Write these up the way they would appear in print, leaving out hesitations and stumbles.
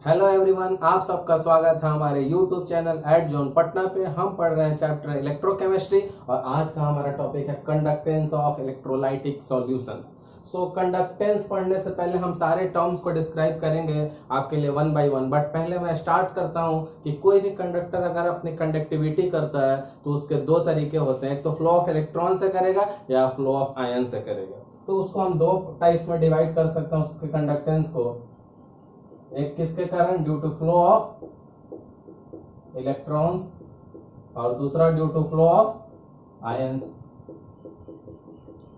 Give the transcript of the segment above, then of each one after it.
Hello everyone, आप सबका स्वागत है हमारे YouTube channel at zone Patna पे। हम पढ़ रहे हैं चैप्टर इलेक्ट्रोकेमिस्ट्री और आज का हमारा टॉपिक है conductance of electrolytic solutions. So conductance पढ़ने से पहले हम सारे टर्म्स को डिस्क्राइब करेंगे आपके लिए वन बाय वन। बट पहले मैं स्टार्ट करता हूं कि कोई भी कंडक्टर अगर अपनी कंडक्टिविटी करता है तो उसके दो तरीके होते हैं, एक तो फ्लो ऑफ इलेक्ट्रॉन से करेगा या फ्लो ऑफ आयन से करेगा। तो उसको हम दो टाइप्स में डिवाइड कर सकते हैं उसके कंडक्टेंस को। एक किसके कारण, due to flow of electrons, और दूसरा due to flow of ions.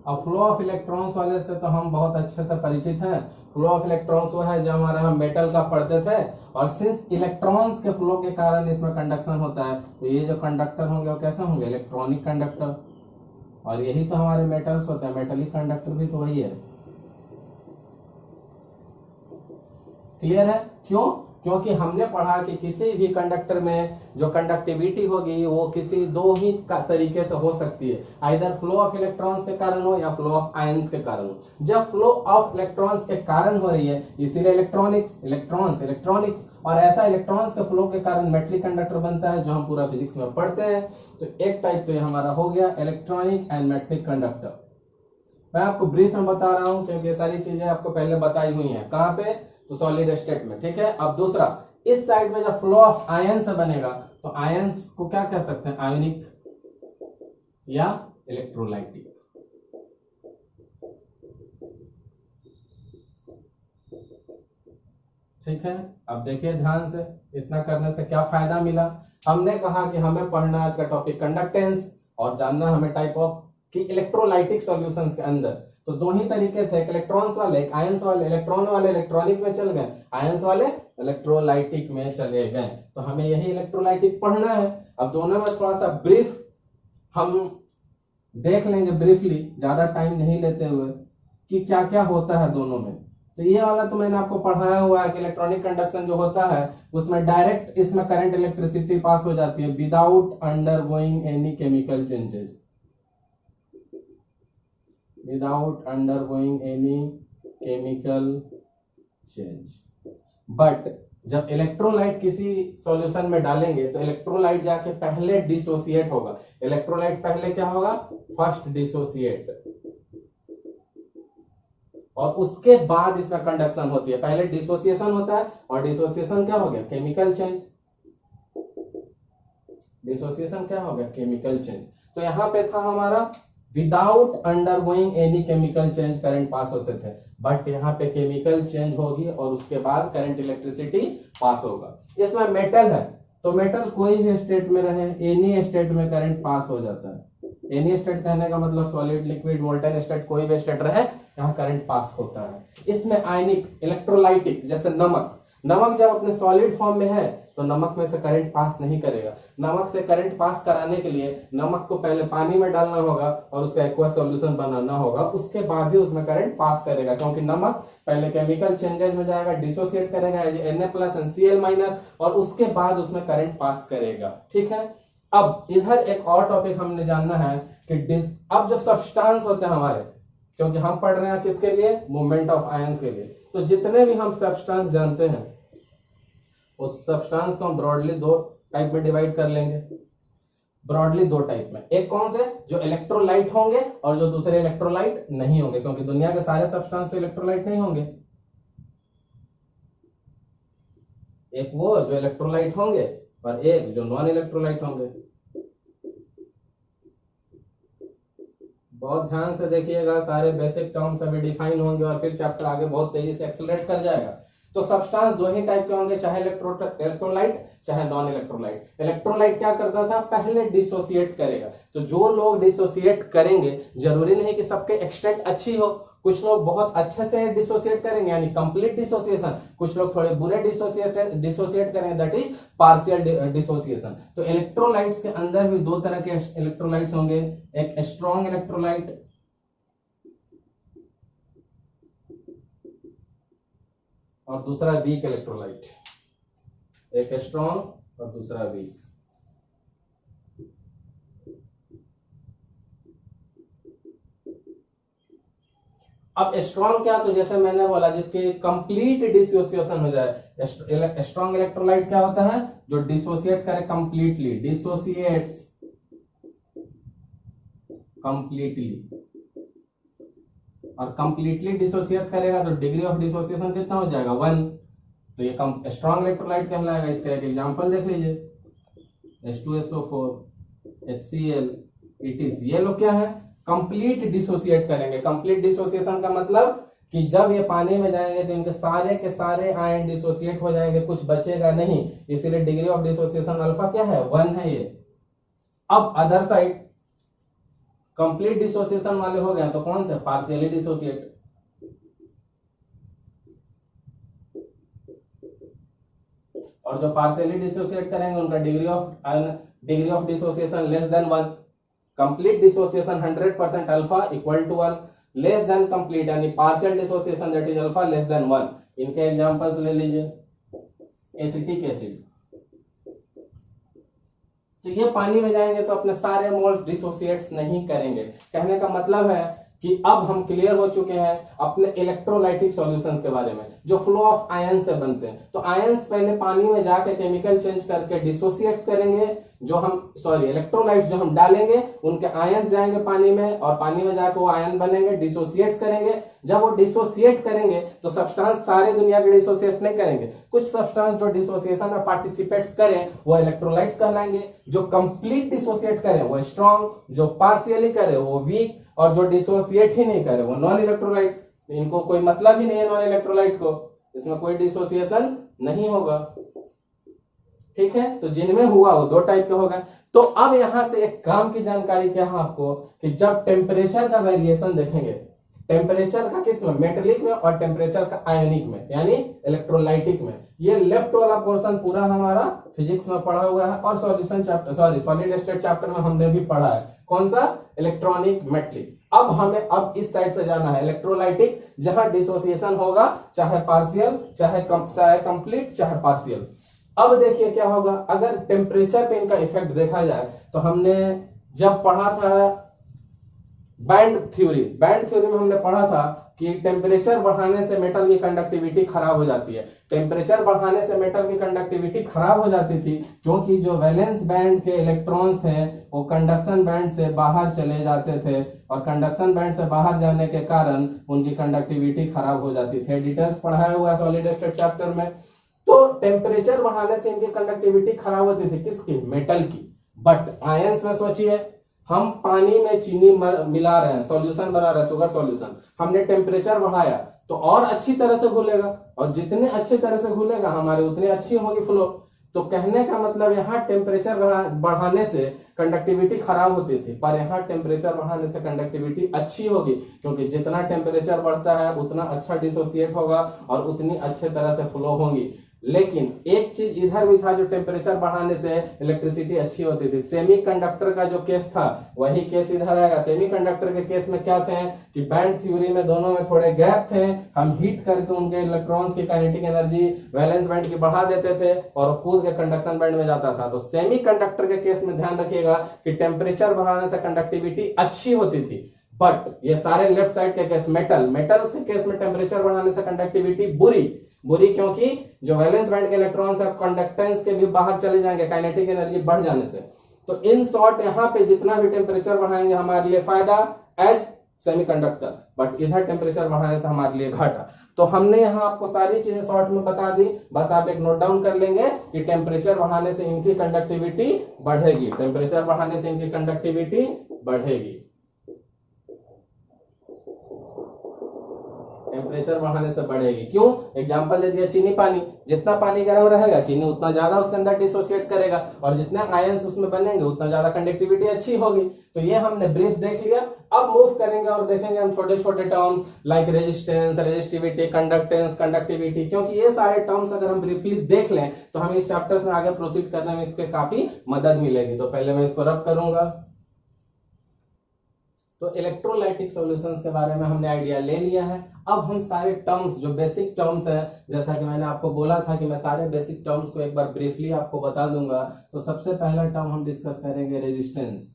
अब फ्लो ऑफ इलेक्ट्रॉन्स वाले से तो हम बहुत अच्छे से परिचित हैं। फ्लो ऑफ इलेक्ट्रॉन्स वो है जो हमारा हम मेटल का पढ़ते थे, और सिंस इलेक्ट्रॉन्स के फ्लो के कारण इसमें कंडक्शन होता है तो ये जो कंडक्टर होंगे वो कैसे होंगे, इलेक्ट्रॉनिक कंडक्टर। और यही तो हमारे मेटल्स होते हैं, मेटलिक कंडक्टर भी तो वही है। क्लियर है? क्यों? क्योंकि हमने पढ़ा कि किसी भी कंडक्टर में जो कंडक्टिविटी होगी वो किसी दो ही तरीके से हो सकती है, आइदर फ्लो ऑफ इलेक्ट्रॉन्स के कारण हो या फ्लो ऑफ आयंस के कारण हो। जब फ्लो ऑफ इलेक्ट्रॉन्स के कारण हो रही है इसीलिए इलेक्ट्रॉनिक्स, और ऐसा इलेक्ट्रॉन्स के फ्लो के कारण मेटलिक कंडक्टर बनता है जो हम पूरा फिजिक्स में पढ़ते हैं। तो एक टाइप तो ये हमारा हो गया इलेक्ट्रॉनिक एंड मेटलिक कंडक्टर। मैं आपको ब्रीफ में बता रहा हूं क्योंकि ये सारी चीजें आपको पहले बताई हुई हैं। कहां पे? तो सॉलिड स्टेट में। ठीक है। अब दूसरा, इस साइड में जब फ्लो ऑफ आयन से बनेगा तो आयंस को क्या कह सकते हैं, आयोनिक या इलेक्ट्रोलाइटिक। ठीक है। अब देखिए ध्यान से, इतना करने से क्या फायदा मिला। हमने कहा कि हमें पढ़ना आज का टॉपिक कंडक्टेंस और जानना हमें टाइप ऑफ कि इलेक्ट्रोलाइटिक सॉल्यूशंस के अंदर तो दो ही तरीके थे, एक इलेक्ट्रॉन्स वाले एक आयंस वाले। इलेक्ट्रॉन वाले इलेक्ट्रॉनिक में चल गए, आयंस वाले इलेक्ट्रोलाइटिक में चले गए। तो हमें यही इलेक्ट्रोलाइटिक पढ़ना है। अब दोनों में थोड़ा सा ब्रीफ हम देख लेंगे, ब्रीफली, ज्यादा टाइम नहीं लेते हुए, कि क्या क्या होता है दोनों में। तो ये वाला तो मैंने आपको पढ़ाया हुआ है कि इलेक्ट्रॉनिक कंडक्शन जो होता है उसमें डायरेक्ट इसमें करंट इलेक्ट्रिसिटी पास हो जाती है without undergoing any chemical changes, without undergoing any chemical change. But जब इलेक्ट्रोलाइट किसी सॉल्यूशन में डालेंगे तो इलेक्ट्रोलाइट जाके पहले डिसोसिएट होगा। इलेक्ट्रोलाइट पहले क्या होगा, फर्स्ट डिसोसिएट, और उसके बाद इसमें कंडक्शन होती है। पहले डिसोसिएशन होता है और डिसोसिएशन क्या हो गया, केमिकल चेंज। डिसोसिएशन क्या हो गया, केमिकल चेंज। तो यहां पे था हमारा without undergoing any chemical change current pass होते थे, बट यहाँ पे केमिकल चेंज होगी और उसके बाद करंट इलेक्ट्रिसिटी पास होगा। इसमें मेटल है तो मेटल कोई भी स्टेट में रहे, एनी स्टेट में करंट पास हो जाता है। एनी स्टेट कहने का मतलब सॉलिड, लिक्विड, मोल्टेन स्टेट, कोई भी स्टेट रहे यहाँ करंट पास होता है। इसमें आयनिक, इलेक्ट्रोलाइटिक, जैसे नमक, नमक जब अपने सॉलिड फॉर्म में है तो नमक में से करंट पास नहीं करेगा। नमक से करंट पास कराने के लिए नमक को पहले पानी में डालना होगा और उसका एक्वा सॉल्यूशन बनाना होगा, उसके बाद ही उसमें करंट पास करेगा। क्योंकि नमक पहले केमिकल चेंजेस में जाएगा, डिसोसिएट करेगा Na+NCl- और उसके बाद उसमें करंट पास करेगा। ठीक है। अब इधर एक और टॉपिक हमने जानना है कि अब जो सब्सटेंस होते हैं हमारे, क्योंकि हम पढ़ रहे हैं किसके लिए, मूवमेंट ऑफ आयंस के लिए, तो जितने भी हम सब्सटेंस जानते हैं उस सब्सटेंस को हम ब्रॉडली दो टाइप में डिवाइड कर लेंगे। ब्रॉडली दो टाइप में, एक कौन से, जो इलेक्ट्रोलाइट होंगे और जो दूसरे इलेक्ट्रोलाइट नहीं होंगे, क्योंकि दुनिया के सारे सब्सटेंस तो इलेक्ट्रोलाइट नहीं होंगे। एक वो जो इलेक्ट्रोलाइट होंगे और एक जो नॉन इलेक्ट्रोलाइट होंगे। बहुत ध्यान से देखिएगा, सारे बेसिक टर्म्स अभी डिफाइन होंगे और फिर चैप्टर आगे बहुत तेजी से एक्सेलरेट कर जाएगा। तो सब्सटेंस दो ही टाइप के होंगे, चाहे इलेक्ट्रोलाइट चाहे नॉन इलेक्ट्रोलाइट। इलेक्ट्रोलाइट क्या करता था, पहले डिसोसिएट करेगा। तो जो लोग डिसोसिएट करेंगे, जरूरी नहीं कि सबके एक्सटेंट अच्छी हो, कुछ लोग बहुत अच्छे से डिसोसिएट करेंगे यानी कंप्लीट डिसोसिएशन, कुछ लोग थोड़े बुरे डिसोसिएट करेंगे, दैट इज पार्शियल डिसोसिएशन। तो इलेक्ट्रोलाइट्स के अंदर भी दो तरह के इलेक्ट्रोलाइट्स होंगे, एक स्ट्रॉन्ग इलेक्ट्रोलाइट और दूसरा वीक इलेक्ट्रोलाइट। एक स्ट्रॉन्ग और दूसरा वीक। अब स्ट्रॉन्ग क्या, तो जैसे मैंने बोला जिसकी कंप्लीट डिसोसिएशन हो जाए। स्ट्रॉन्ग इलेक्ट्रोलाइट क्या होता है, जो डिसोसिएट करे कंप्लीटली, डिसोसिएट्स कंप्लीटली, और कंप्लीटली डिसोसिएट करेगा तो डिग्री ऑफ डिसोसिएशन कितना हो जाएगा, 1। तो ये स्ट्रॉन्ग इलेक्ट्रोलाइट कहलाएगा। इसका एक एग्जांपल देख लीजिए, H2SO4, HCl, ETC, ये लोग क्या है, कंप्लीट डिसोसिएट करेंगे। कंप्लीट डिसोसिएशन का मतलब कि जब ये पानी में जाएंगे तो इनके सारे के सारे आयन डिसोसिएट हो जाएंगे, कुछ बचेगा नहीं, इसीलिए डिग्री ऑफ डिसोसिएशन अल्फा क्या है, 1 है ये। अब अदर साइड कंप्लीट डिसोसिएशन वाले हो गए तो कौन से, पार्शियली डिसोसिएट। और जो पार्शियली डिसोसिएट करेंगे उनका degree of dissociation less than 1। Complete dissociation 100% alpha equal to 1, less than complete यानी partial dissociation that is alpha less than 1। इनके एग्जांपल्स ले लीजिए, एसिटिक एसिड, तो ये पानी में जाएंगे तो अपने सारे मोल्स डिसोसिएट्स नहीं करेंगे। कहने का मतलब है कि अब हम क्लियर हो चुके हैं अपने इलेक्ट्रोलाइटिक सॉल्यूशंस के बारे में, जो फ्लो ऑफ आयन से बनते हैं। तो आयंस पहले पानी में जाके केमिकल चेंज करके डिसोसिएट्स करेंगे, जो हम इलेक्ट्रोलाइट्स जो हम डालेंगे उनके आयंस जाएंगे पानी में, और पानी में जाकर वो आयन बनेंगे, डिसोसिएट्स करेंगे। जब वो डिसोसिएट करेंगे तो सब्सटेंस सारे दुनिया के डिसोसिएट नहीं करेंगे, कुछ सब्सटेंस जो डिसोसिएशन में पार्टिसिपेट्स करें वो इलेक्ट्रोलाइट्स कहलाएंगे। जो कंप्लीट डिसोसिएट करें वो स्ट्रॉन्ग, जो पार्शियली करे वो वीक, और जो डिसोसिएट ही नहीं करे वो नॉन इलेक्ट्रोलाइट। इनको कोई मतलब ही नहीं है नॉन इलेक्ट्रोलाइट को, इसमें कोई डिसोसिएशन नहीं होगा। ठीक है, तो जिनमें हुआ वो 2 टाइप के हो गए। तो अब यहां से एक काम की जानकारी क्या है आपको, कि जब टेम्परेचर का वेरिएशन देखेंगे, टेम्परेचर का किस में, मेटलिक में, और टेम्परेचर का आयोनिक में यानी इलेक्ट्रोलाइटिक में। ये लेफ्ट वाला पोर्शन पूरा हमारा फिजिक्स में पढ़ा हुआ है, और solution chapter solid state chapter में हमने भी पढ़ा है। कौन सा, इलेक्ट्रॉनिक मेटलिक। अब हमें अब इस साइड से जाना है इलेक्ट्रोलाइटिक, जहां डिसोसिएशन होगा, चाहे पार्शियल, चाहे कंप्लीट, चाहे पार्शियल। अब देखिए क्या होगा, अगर टेम्परेचर पे इनका इफेक्ट देखा जाए तो हमने जब पढ़ा था बैंड थ्योरी में हमने पढ़ा था कि टेम्परेचर बढ़ाने से मेटल की कंडक्टिविटी खराब हो जाती है। टेम्परेचर बढ़ाने से मेटल की कंडक्टिविटी खराब हो जाती थी क्योंकि जो वैलेंस बैंड के इलेक्ट्रॉन्स थे वो कंडक्शन बैंड से बाहर चले जाते थे, और कंडक्शन बैंड से बाहर जाने के कारण उनकी कंडक्टिविटी खराब हो जाती थी। डिटेल्स पढ़ाया हुआ है सॉलिड स्टेट चैप्टर में। तो टेम्परेचर बढ़ाने से इनकी कंडक्टिविटी खराब होती थी, किसकी, मेटल की। बट आयंस में सोचिए, हम पानी में चीनी मिला रहे हैं, सॉल्यूशन बना रहे हैं, शुगर सॉल्यूशन, हमने टेम्परेचर बढ़ाया तो और अच्छी तरह से घुलेगा, और जितने अच्छी तरह से घुलेगा हमारे उतनी अच्छी होगी फ्लो। तो कहने का मतलब यहाँ टेम्परेचर बढ़ाने से कंडक्टिविटी खराब होती थी, पर यहाँ टेम्परेचर बढ़ाने से कंडक्टिविटी अच्छी होगी, क्योंकि जितना टेम्परेचर बढ़ता है उतना अच्छा डिसोसिएट होगा और उतनी अच्छे तरह से फ्लो होंगी। लेकिन एक चीज इधर भी था, जो टेम्परेचर बढ़ाने से इलेक्ट्रिसिटी अच्छी होती थी। सेमीकंडक्टर का जो केस था वही केस इधर आएगा। सेमीकंडक्टर के केस में क्या थे कि बैंड थ्योरी में दोनों में थोड़े गैप थे, हम हीट करके उनके इलेक्ट्रॉन्स की काइनेटिक एनर्जी वैलेंस बैंड की बढ़ा देते थे और कूद के कंडक्शन बैंड में जाता था। तो सेमीकंडक्टर के केस में ध्यान रखिएगा कि टेम्परेचर बढ़ाने से कंडक्टिविटी अच्छी होती थी। बट ये सारे लेफ्ट साइड के केस, मेटल्स के केस में टेम्परेचर बढ़ाने से कंडक्टिविटी बुरी, क्योंकि जो वैलेंस बैंड के इलेक्ट्रॉन्स है कंडक्टेंस के भी बाहर चले जाएंगे काइनेटिक एनर्जी बढ़ जाने से। तो इन शॉर्ट यहाँ पे जितना भी टेम्परेचर बढ़ाएंगे हमारे लिए फायदा एज सेमीकंडक्टर, बट इधर टेम्परेचर बढ़ाने से हमारे लिए घाटा। तो हमने यहाँ आपको सारी चीजें शॉर्ट में बता दी, बस आप एक नोट डाउन कर लेंगे कि टेम्परेचर बढ़ाने से इनकी कंडक्टिविटी बढ़ेगी, टेम्परेचर बढ़ाने से इनकी कंडक्टिविटी बढ़ेगी, टेम्परेचर बढ़ाने से बढ़ेगी। क्यों, एग्जांपल दे दिया चीनी पानी, जितना पानी गर्म रहेगा चीनी उतना ज्यादा उसके अंदर डिसोसिएट करेगा, और जितने आयंस उसमें बनेंगे उतना ज्यादा कंडक्टिविटी अच्छी होगी। तो ये हमने ब्रीफ देख लिया। अब मूव करेंगे और देखेंगे हम छोटे छोटे terms like resistance, resistivity, conductance, conductivity, क्योंकि ये सारे टर्म्स अगर हम ब्रीफली देख लें तो हमें इस चैप्टर में आगे प्रोसीड करने में इसके काफी मदद मिलेगी। तो पहले मैं इसको रब करूंगा। तो इलेक्ट्रोलाइटिक सॉल्यूशंस के बारे में हमने आइडिया ले लिया है। अब हम सारे टर्म्स जो बेसिक टर्म्स है, जैसा कि मैंने आपको बोला था कि मैं सारे बेसिक टर्म्स को एक बार ब्रीफली आपको बता दूंगा। तो सबसे पहला टर्म हम डिस्कस करेंगे रेजिस्टेंस।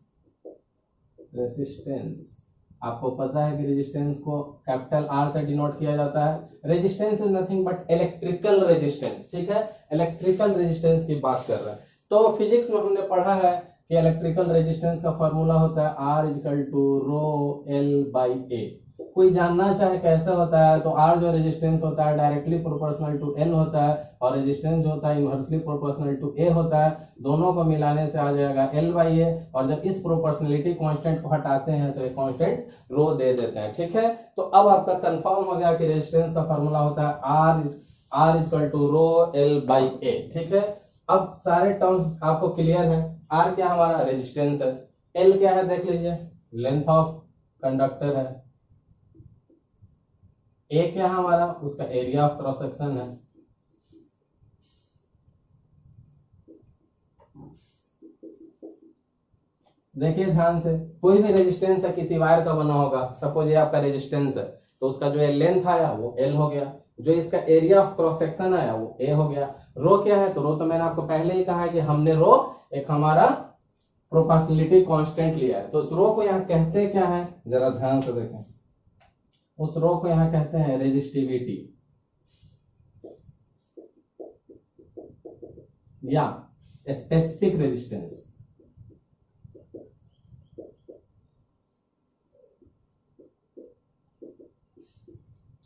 आपको पता है कि रेजिस्टेंस को कैपिटल आर से डिनोट किया जाता है। Resistance is nothing but electrical resistance, ठीक है, इलेक्ट्रिकल रेजिस्टेंस की बात कर रहे हैं। तो फिजिक्स में हमने पढ़ा है कि इलेक्ट्रिकल रेजिस्टेंस का फॉर्मूला होता है R equal to rho L by A. कोई जानना चाहे कैसे होता है तो आर जो रेजिस्टेंस होता है डायरेक्टली प्रोपोर्शनल टू एल होता है और रेजिस्टेंस जो होता है इनवर्सली प्रोपोर्शनल टू ए होता है। दोनों को मिलाने से आ जाएगा एल बाई ए, और जब इस प्रोपोर्शनलिटी कांस्टेंट को हटाते हैं तो ये कांस्टेंट रो दे देते हैं, ठीक है। तो अब आपका कंफर्म हो गया कि रेजिस्टेंस का फॉर्मूला होता है R equal to rho L by A, ठीक है। अब सारे टर्म्स आपको क्लियर है। आर क्या हमारा रेजिस्टेंस है, एल क्या है देख लीजिए लेंथ ऑफ कंडक्टर है, ए क्या है हमारा उसका एरिया ऑफ क्रॉस सेक्शन है, देखिए ध्यान से, कोई भी रेजिस्टेंस है किसी वायर का बना होगा, सपोज ये आपका रेजिस्टेंस है तो उसका जो लेंथ आया वो एल हो गया, जो इसका एरिया ऑफ क्रॉस सेक्शन आया वो ए हो गया। रो क्या है, तो रो तो मैंने आपको पहले ही कहा है कि हमने रो एक हमारा प्रोपोर्शनलिटी कांस्टेंट लिया है। तो उस रो को यहाँ कहते क्या है, जरा ध्यान से देखें, उस रो को यहाँ कहते हैं रेजिस्टिविटी या स्पेसिफिक रेजिस्टेंस।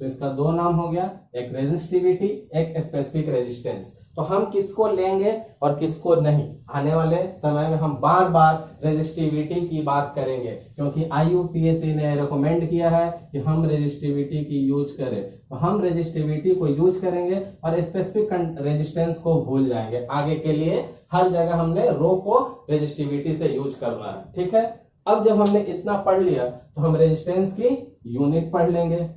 तो इसका दो नाम हो गया, एक रेजिस्टिविटी एक स्पेसिफिक रेजिस्टेंस। तो हम किसको लेंगे और किसको नहीं, आने वाले समय में हम बार बार रेजिस्टिविटी की बात करेंगे, क्योंकि IUPAC ने रिकमेंड किया है कि हम रेजिस्टिविटी की यूज करें। तो हम रेजिस्टिविटी को यूज करेंगे और स्पेसिफिक रेजिस्टेंस को भूल जाएंगे। आगे के लिए हर जगह हमने रो को रेजिस्टिविटी से यूज करना है, ठीक है। अब जब हमने इतना पढ़ लिया तो हम रेजिस्टेंस की यूनिट पढ़ लेंगे,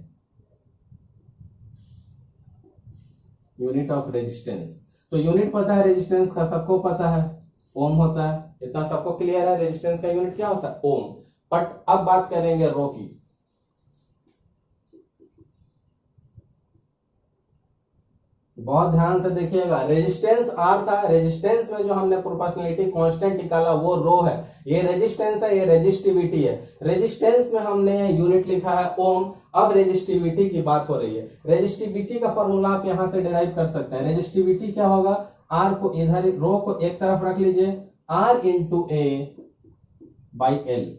यूनिट ऑफ रेजिस्टेंस। तो यूनिट पता है रेजिस्टेंस का, सबको पता है ओम होता है, इतना सबको क्लियर है। रेजिस्टेंस का यूनिट क्या होता है, ओम। बट अब बात करेंगे रो की। बहुत ध्यान से देखिएगा, रेजिस्टेंस आर था, रेजिस्टेंस में जो हमने प्रोपोर्शनलिटी कांस्टेंट निकाला वो रो है, ये रेजिस्टेंस है, ये रेजिस्टिविटी है। रेजिस्टेंस में हमने यूनिट लिखा है ओम। अब रेजिस्टिविटी की बात हो रही है। रेजिस्टिविटी का फॉर्मूला आप यहां से डिराइव कर सकते हैं। रेजिस्टिविटी क्या होगा, आर को इधर, रो को एक तरफ रख लीजिए, R into A by L,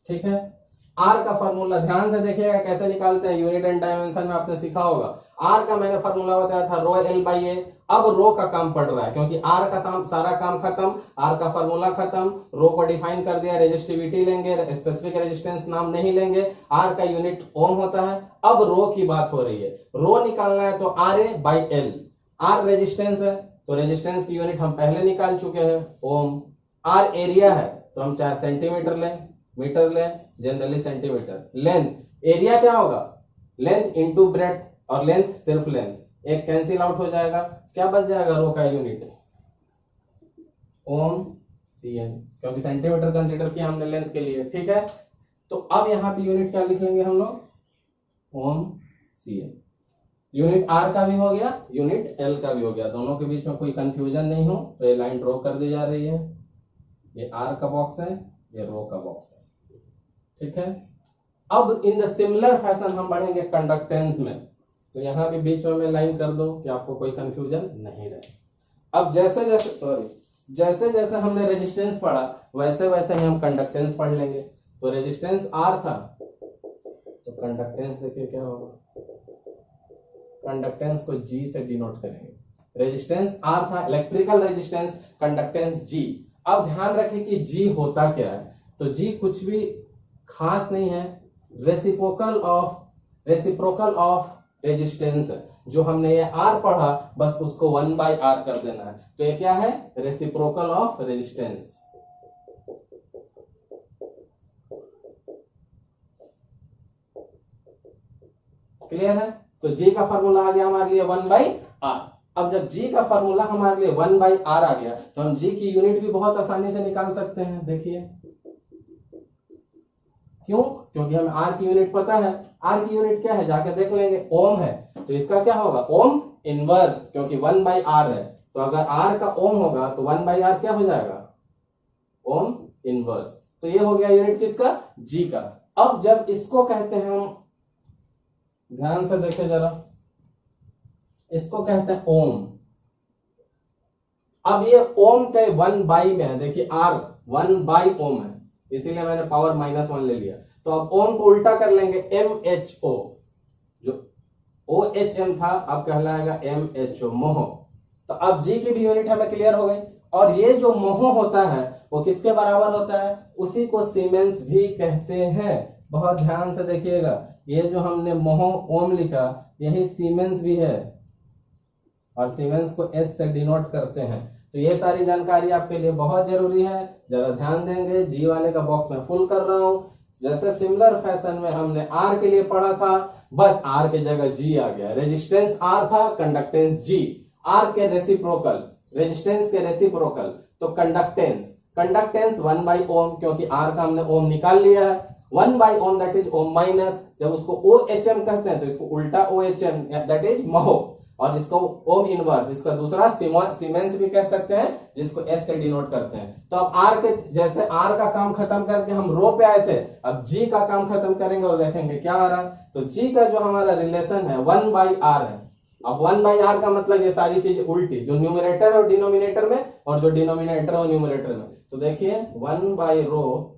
ठीक है। आर का फॉर्मूला ध्यान से देखिएगा कैसे निकालते हैं, यूनिट एंड डायमेंशन में आपने सीखा होगा। आर का मैंने फॉर्मूला बताया था रो एल बाई ए। अब रो का काम पड़ रहा है, क्योंकि आर का सारा काम खत्म, आर का फॉर्मूला खत्म, रो को डिफाइन कर दिया, रेजिस्टिविटी लेंगे, स्पेसिफिक रेजिस्टेंस नाम नहीं लेंगे, आर का यूनिट ओम होता है। अब रो की बात हो रही है, रो निकालना है तो R A by L. R resistance है तो रेजिस्टेंस की यूनिट हम पहले निकाल चुके हैं ओम। आर एरिया है तो हम चाहे सेंटीमीटर लें, मीटर लें, जनरली सेंटीमीटर। लेंथ, एरिया क्या होगा, लेंथ इंटू ब्रेड्थ, और लेंथ सिर्फ लेंथ, एक कैंसिल आउट हो जाएगा, क्या बच जाएगा रो का यूनिट ओम CM, क्योंकि सेंटीमीटर कंसीडर किया हमने लेंथ के लिए, ठीक है। तो अब यहाँ पे यूनिट क्या लिख लेंगे हम लोग, ओम CM। यूनिट आर का भी हो गया, यूनिट एल का भी हो गया, दोनों के बीच में कोई कंफ्यूजन नहीं हो तो ये लाइन ड्रॉ कर दी जा रही है। ये आर का बॉक्स है, ये रो का बॉक्स है, ठीक है। अब इन द सिमिलर फैशन हम बढ़ेंगे कंडक्टेंस में, तो यहां भी बीच में लाइन कर दो कि आपको कोई कंफ्यूजन नहीं रहे। अब जैसे जैसे हमने रेजिस्टेंस पढ़ा वैसे वैसे ही हम कंडक्टेंस पढ़ लेंगे। तो रेजिस्टेंस आर था तो कंडक्टेंस देखिए क्या होगा, कंडक्टेंस को G से डिनोट करेंगे। रेजिस्टेंस आर था, इलेक्ट्रिकल रेजिस्टेंस, कंडक्टेंस G। अब ध्यान रखें कि G होता क्या है, तो G कुछ भी खास नहीं है, रेसिप्रोकल ऑफ रेजिस्टेंस। जो हमने ये R पढ़ा बस उसको 1/R कर देना है, तो ये क्या है, रेसिप्रोकल ऑफ रेजिस्टेंस। क्लियर है। तो G का फॉर्मूला आ गया हमारे लिए 1/R। अब जब G का फॉर्मूला हमारे लिए 1/R आ गया तो हम G की यूनिट भी बहुत आसानी से निकाल सकते हैं। देखिए क्यों, क्योंकि हमें R की यूनिट पता है। R की यूनिट क्या है जाके देख लेंगे, ओम है, तो इसका क्या होगा, ओम इनवर्स, क्योंकि 1/R है। तो अगर R का ओम होगा तो 1/R क्या हो जाएगा, ओम इनवर्स। तो ये हो गया यूनिट किसका, G का। अब जब इसको कहते हैं हम, ध्यान से देखें जरा, इसको कहते हैं ओम। अब ये ओम के 1/, में है, देखिए R 1/ओम है, इसीलिए मैंने पावर -1 ले लिया। तो अब ओम को उल्टा कर लेंगे, MHO, जो OHM था अब कहलाएगा MHO, मोह। तो अब G की भी यूनिट हमें क्लियर हो गई। और ये जो मोह होता है वो किसके बराबर होता है? उसी को सीमेंस भी कहते हैं। बहुत ध्यान से देखिएगा, ये जो हमने मोह ओम लिखा यही सीमेंस भी है, और सीमेंस को S से डिनोट करते हैं। तो ये सारी जानकारी आपके लिए बहुत जरूरी है, जरा ध्यान देंगे। जी वाले का बॉक्स में फुल कर रहा हूं। जैसे सिमिलर फैशन में हमने R के लिए पढ़ा था, बस R की जगह G आ गया। रेजिस्टेंस R था, कंडक्टेंस G। R के रेसिप्रोकल, रेजिस्टेंस के रेसिप्रोकल, तो कंडक्टेंस 1/ओम, क्योंकि R का हमने ओम निकाल लिया है। 1/ओम दैट इज ओम माइनस, जब उसको OHM कहते हैं तो इसको उल्टा OHM दैट इज महो, और इसको ओम इनवर्स, इसका दूसरा सीमेंस भी कह सकते हैं, जिसको S से डिनोट करते हैं। तो अब R के, जैसे R का काम खत्म करके हम रो पे आए थे, अब G का काम खत्म करेंगे और देखेंगे क्या आ रहा है। तो G का जो हमारा रिलेशन है 1/R है। अब 1/R का मतलब ये सारी चीज उल्टी, जो न्यूमरेटर और डिनोमिनेटर में, और जो डिनोमिनेटर और न्यूमरेटर में। तो देखिए 1/रो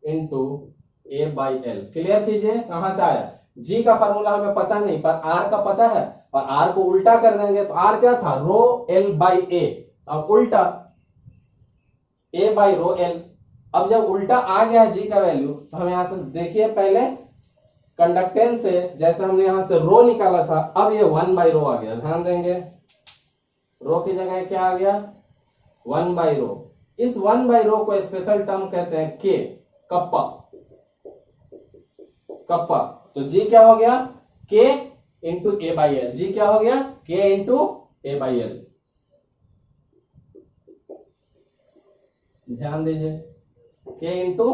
इंटू A/L, क्लियर कीजिए कहां से आया। G का फॉर्मूला हमें पता नहीं, पर R का पता है, और R को उल्टा कर देंगे तो R क्या था? रो L/A। अब उल्टा A/रो L। अब जब उल्टा आ गया G का वैल्यू, तो हम यहां से देखिए, पहले कंडक्टेंस से जैसे हमने यहां से रो निकाला था, अब ये 1/रो आ गया। ध्यान देंगे, रो की जगह क्या आ गया? 1/रो। इस 1/रो को स्पेशल टर्म कहते हैं K, कप्पा, कप्पा। तो G क्या हो गया? K into A/L। G क्या हो गया? K into A/L। ध्यान दीजिए, K इंटू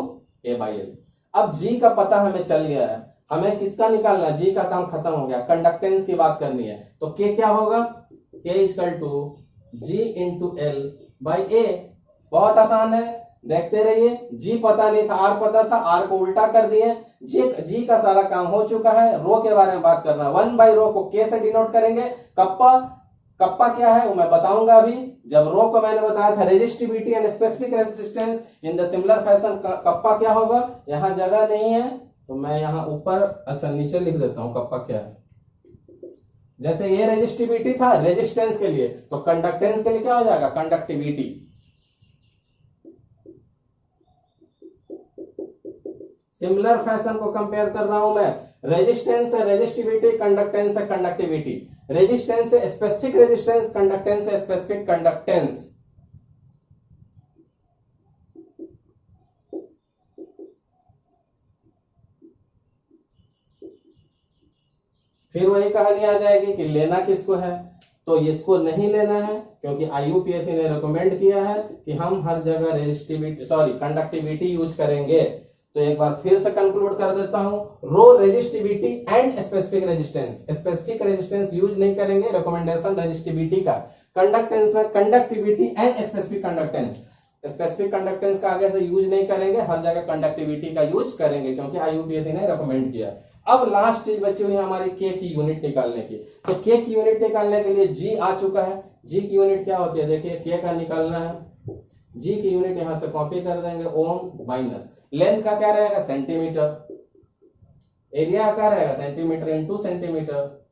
A/L। अब G का पता हमें चल गया है, हमें किसका निकालना? G का काम खत्म हो गया, कंडक्टेंस की बात करनी है। तो K क्या होगा? K equal to G into L/A। बहुत आसान है, देखते रहिए। G पता नहीं था, R पता था, R को उल्टा कर दिए। G का सारा काम हो चुका है। रो के बारे में बात करना, 1/रो को K से डिनोट करेंगे। कप्पा, कप्पा क्या है वो मैं बताऊंगा अभी। जब रो को मैंने बताया था resistivity and specific resistance in the similar fashion, kappa क्या होगा? यहां जगह नहीं है तो मैं यहां ऊपर, अच्छा नीचे लिख देता हूं कप्पा क्या है। जैसे ये रेजिस्टिविटी था रेजिस्टेंस के लिए, तो कंडक्टेंस के लिए क्या हो जाएगा? कंडक्टिविटी। सिमिलर फैशन को कंपेयर कर रहा हूं मैं, रेजिस्टेंस से रेजिस्टिविटी, कंडक्टेंस से कंडक्टिविटी, रेजिस्टेंस से स्पेसिफिक रेजिस्टेंस, कंडक्टेंस से स्पेसिफिक कंडक्टेंस। फिर वही कहानी आ जाएगी कि लेना किसको है। तो इसको नहीं लेना है, क्योंकि IUPAC ने रिकमेंड किया है कि हम हर जगह रेजिस्टिविटी, सॉरी कंडक्टिविटी यूज करेंगे। तो एक बार फिर से कंक्लूड कर देता हूं, rho resistivity and specific resistance, specific resistance use नहीं करेंगे, रिकमेंडेशन रेजिस्टिविटी का। कंडक्टेंस में conductivity and specific conductance, specific conductance का आगे से यूज नहीं करेंगे, हर जगह कंडक्टिविटी का यूज करेंगे, क्योंकि IUPAC ने रिकमेंड किया। अब लास्ट चीज बची हुई है हमारी K की यूनिट निकालने की। तो K की यूनिट निकालने के लिए G आ चुका है। G की यूनिट क्या होती है? देखिए K का निकालना है, G की यूनिट यहां से कॉपी कर देंगे, ओम माइनस, लेंथ का क्या रहेगा? सेंटीमीटर, एरिया का क्या रहेगा? सेंटीमीटर इंटू सेंटीमीटर,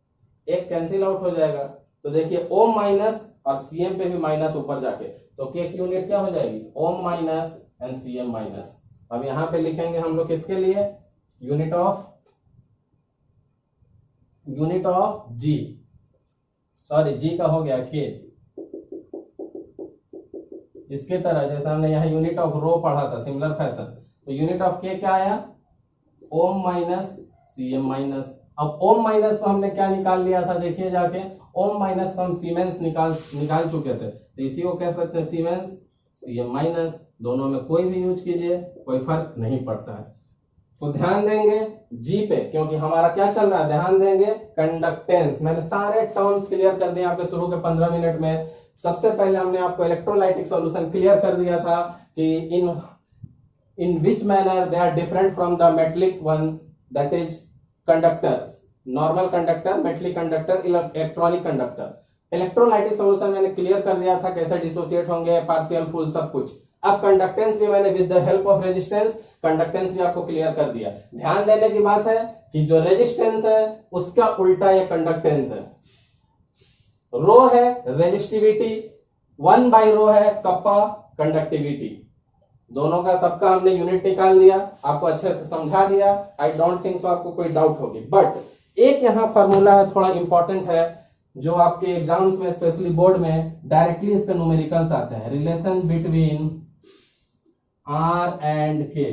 एक कैंसिल आउट हो जाएगा। तो देखिए ओम माइनस और सीएम पे भी माइनस ऊपर जाके, तो K की यूनिट क्या हो जाएगी? ओम माइनस एंड सीएम माइनस। अब यहां पे लिखेंगे हम लोग किसके लिए? Unit of G, sorry G का हो गया K। इसके तरह जैसे हमने यहाँ यूनिट ऑफ रो पढ़ा था सिमिलर फैशन, तो यूनिट ऑफ K क्या आया? ओम माइनस सीएम माइनस। अब ओम माइनस को हमने क्या निकाल लिया था? देखिए जाके, ओम माइनस को हम सीमेंस निकाल चुके थे, तो इसी को कह सकते हैं सीमेंस, सीएम माइनस। दोनों में कोई भी यूज कीजिए, कोई फर्क नहीं पड़ता है। तो ध्यान देंगे G पे, क्योंकि हमारा क्या चल रहा है? ध्यान देंगे कंडक्टेंस। मैंने सारे टर्म्स क्लियर कर दिए आपके शुरू के 15 मिनट में। सबसे पहले हमने आपको इलेक्ट्रोलाइटिक सॉल्यूशन क्लियर कर दिया था कि in which manner they are different from the metallic one, that is conductors, normal conductor, metallic conductor, electronic conductor. Electrolytic solution मैंने क्लियर कर दिया था कैसे डिसोसिएट होंगे, पार्शियल फुल सब कुछ। अब कंडक्टेंस भी मैंने with the help of resistance conductance भी आपको क्लियर कर दिया। ध्यान देने की बात है कि जो रेजिस्टेंस है उसका उल्टा ये कंडक्टेंस है। रो है रेजिस्टिविटी, 1/रो है कप्पा कंडक्टिविटी। दोनों का सबका हमने यूनिट निकाल दिया, आपको अच्छे से समझा दिया। आई डोंट थिंक सो आपको कोई डाउट होगी। बट एक यहाँ फॉर्मूला है थोड़ा इंपॉर्टेंट है, जो आपके एग्जाम्स में स्पेशली बोर्ड में डायरेक्टली इसके न्यूमेरिकल्स आते हैं। रिलेशन बिटवीन आर एंड के,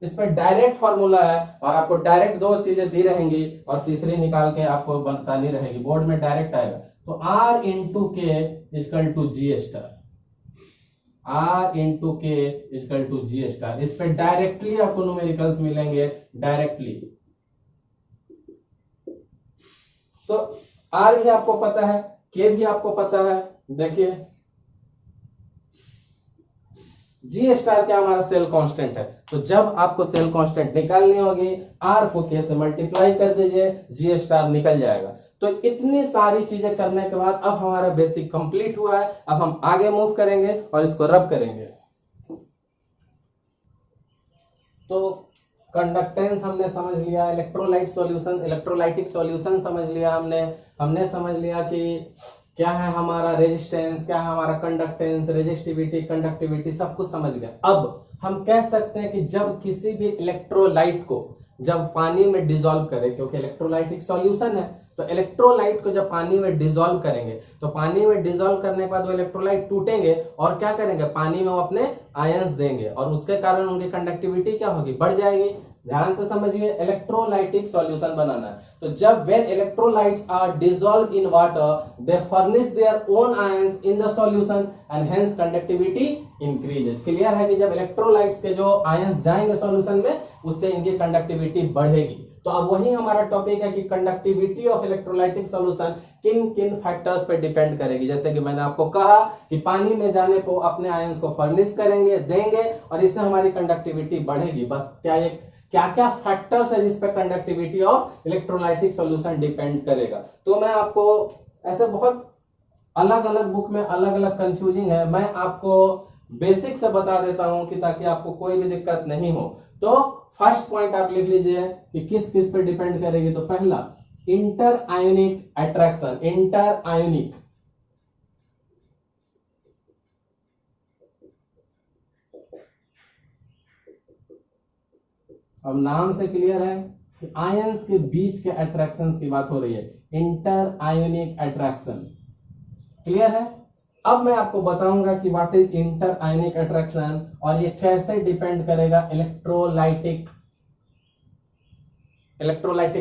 इस पर डायरेक्ट फॉर्मूला है और आपको डायरेक्ट दो चीजें दी रहेंगी और तीसरी निकाल के आपको बतानी रहेगी। बोर्ड में डायरेक्ट आएगा तो R into K equal to G star, R into K equal to G star. इस पे डायरेक्टली आपको न्यूमेरिकल्स मिलेंगे डायरेक्टली। सो आर भी आपको पता है, के भी आपको पता है। देखिए जी स्टार क्या हमारा सेल कांस्टेंट है, तो जब आपको सेल कांस्टेंट निकालनी होगी आर को के से मल्टीप्लाई कर दीजिए, जी स्टार निकल जाएगा। तो इतनी सारी चीजें करने के बाद अब हमारा बेसिक कंप्लीट हुआ है। अब हम आगे मूव करेंगे और इसको रब करेंगे। तो कंडक्टेंस हमने समझ लिया, इलेक्ट्रोलाइट सॉल्यूशन, इलेक्ट्रोलाइटिक सॉल्यूशन समझ लिया हमने समझ लिया कि क्या है हमारा रेजिस्टेंस, क्या है हमारा कंडक्टेंस, रेजिस्टिविटी, कंडक्टिविटी, सब कुछ समझ गए। अब हम कह सकते हैं कि जब किसी भी इलेक्ट्रोलाइट को जब पानी में डिसॉल्व करें, क्योंकि इलेक्ट्रोलाइटिक सॉल्यूशन है, तो इलेक्ट्रोलाइट को जब पानी में डिसॉल्व करेंगे तो पानी में डिसॉल्व करने के बाद वो इलेक्ट्रोलाइट टूटेंगे और क्या करेंगे, पानी में वो अपने आयंस देंगे और उसके कारण उनकी कंडक्टिविटी क्या होगी, बढ़ जाएगी। ध्यान से समझिए, इलेक्ट्रोलाइटिक सॉल्यूशन बनाना है। तो जब when electrolytes are dissolve in water they furnish their own ions in the solution and hence conductivity increases. Clear है कि जब इलेक्ट्रोलाइट्स के जो आयंस जाएंगे सॉल्यूशन में उससे इनकी कंडक्टिविटी बढ़ेगी। तो अब वही हमारा टॉपिक है कि कंडक्टिविटी ऑफ इलेक्ट्रोलाइटिक सॉल्यूशन किन किन फैक्टर्स पे डिपेंड करेगी। जैसे कि मैंने आपको कहा कि पानी में जाने को अपने आयंस को फर्निश करेंगे, देंगे और इससे हमारी कंडक्टिविटी बढ़ेगी। बस क्या क्या फैक्टर्स है जिस पे conductivity of electrolytic solution depend करेगा। तो मैं आपको ऐसे बहुत अलग अलग बुक में अलग अलग कंफ्यूजिंग है, मैं आपको बेसिक से बता देता हूं कि ताकि आपको कोई भी दिक्कत नहीं हो। तो फर्स्ट पॉइंट आप लिख लीजिए कि किस किस पे डिपेंड करेगी। तो पहला inter ionic attraction, inter ionic, अब नाम से क्लियर है कि आयंस के बीच के अट्रैक्शंस की बात हो रही है, इंटर आयोनिक अट्रैक्शन। क्लियर है। अब मैं आपको बताऊंगा कि what is inter ionic attraction और ये कैसे डिपेंड करेगा इलेक्ट्रोलाइटिक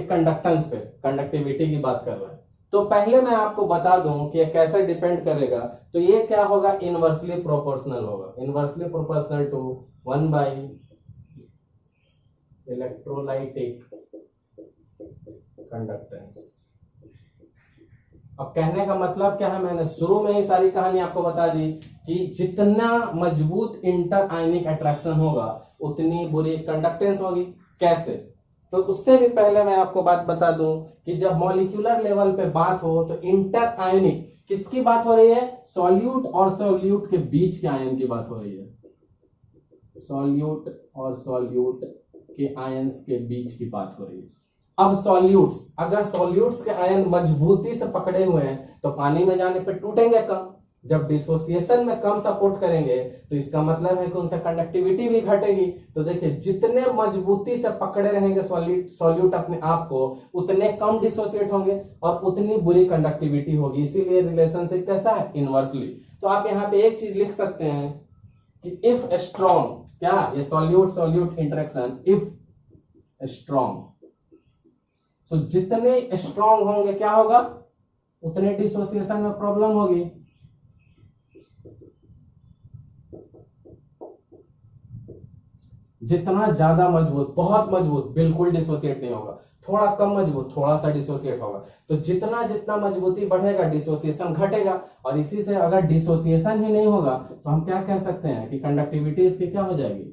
कंडक्टेंस पे, कंडक्टिविटी की बात कर रहे हैं। तो पहले मैं आपको बता दूं कि ये कैसे डिपेंड करेगा। तो ये क्या होगा, इनवर्सली प्रोपोर्शनल होगा, inversely proportional to 1 by electrolytic conductance. अब कहने का मतलब क्या है, मैंने शुरू में ही सारी कहानी आपको बता दी कि जितना मजबूत इंटर आयनिक अट्रैक्शन होगा उतनी बुरी कंडक्टेंस होगी। कैसे, तो उससे भी पहले मैं आपको बात बता दूं कि जब मॉलिक्यूलर लेवल पे बात हो तो इंटर आयनिक किसकी बात हो रही है, सॉल्यूट और सॉल्यूट के बीच के आयन की बात हो रही है, सॉल्यूट और सॉल्यूट के आयंस के बीच की बात हो रही है। अब सॉल्यूट्स, अगर सॉल्यूट्स के आयन मजबूती से पकड़े हुए हैं तो पानी में जाने पे टूटेंगे कम। जब डिसोसिएशन में कम सपोर्ट करेंगे तो इसका मतलब है कि उनसे कंडक्टिविटी भी घटेगी। तो देखिए जितने मजबूती से पकड़े रहेंगे सॉल्यूट अपने आप को उतने कम डिसोसिएट होंगे और उतनी बुरी कंडक्टिविटी होगी। इसीलिए रिलेशनशिप कैसा है, इनवर्सली। तो आप यहाँ पे एक चीज लिख सकते हैं कि इफ स्ट्रॉन्ग, क्या ये solute solute interaction if strong, तो जितने स्ट्रॉन्ग होंगे क्या होगा, उतने डिसोसिएशन में प्रॉब्लम होगी। जितना ज्यादा मजबूत, बहुत मजबूत, बिल्कुल डिसोसिएट नहीं होगा, थोड़ा कम मजबूत, थोड़ा सा डिसोसिएट होगा। तो जितना जितना मजबूती बढ़ेगा डिसोसिएशन घटेगा और इसी से अगर डिसोसिएशन ही नहीं होगा तो हम क्या कह सकते हैं कि कंडक्टिविटी इसकी क्या हो जाएगी,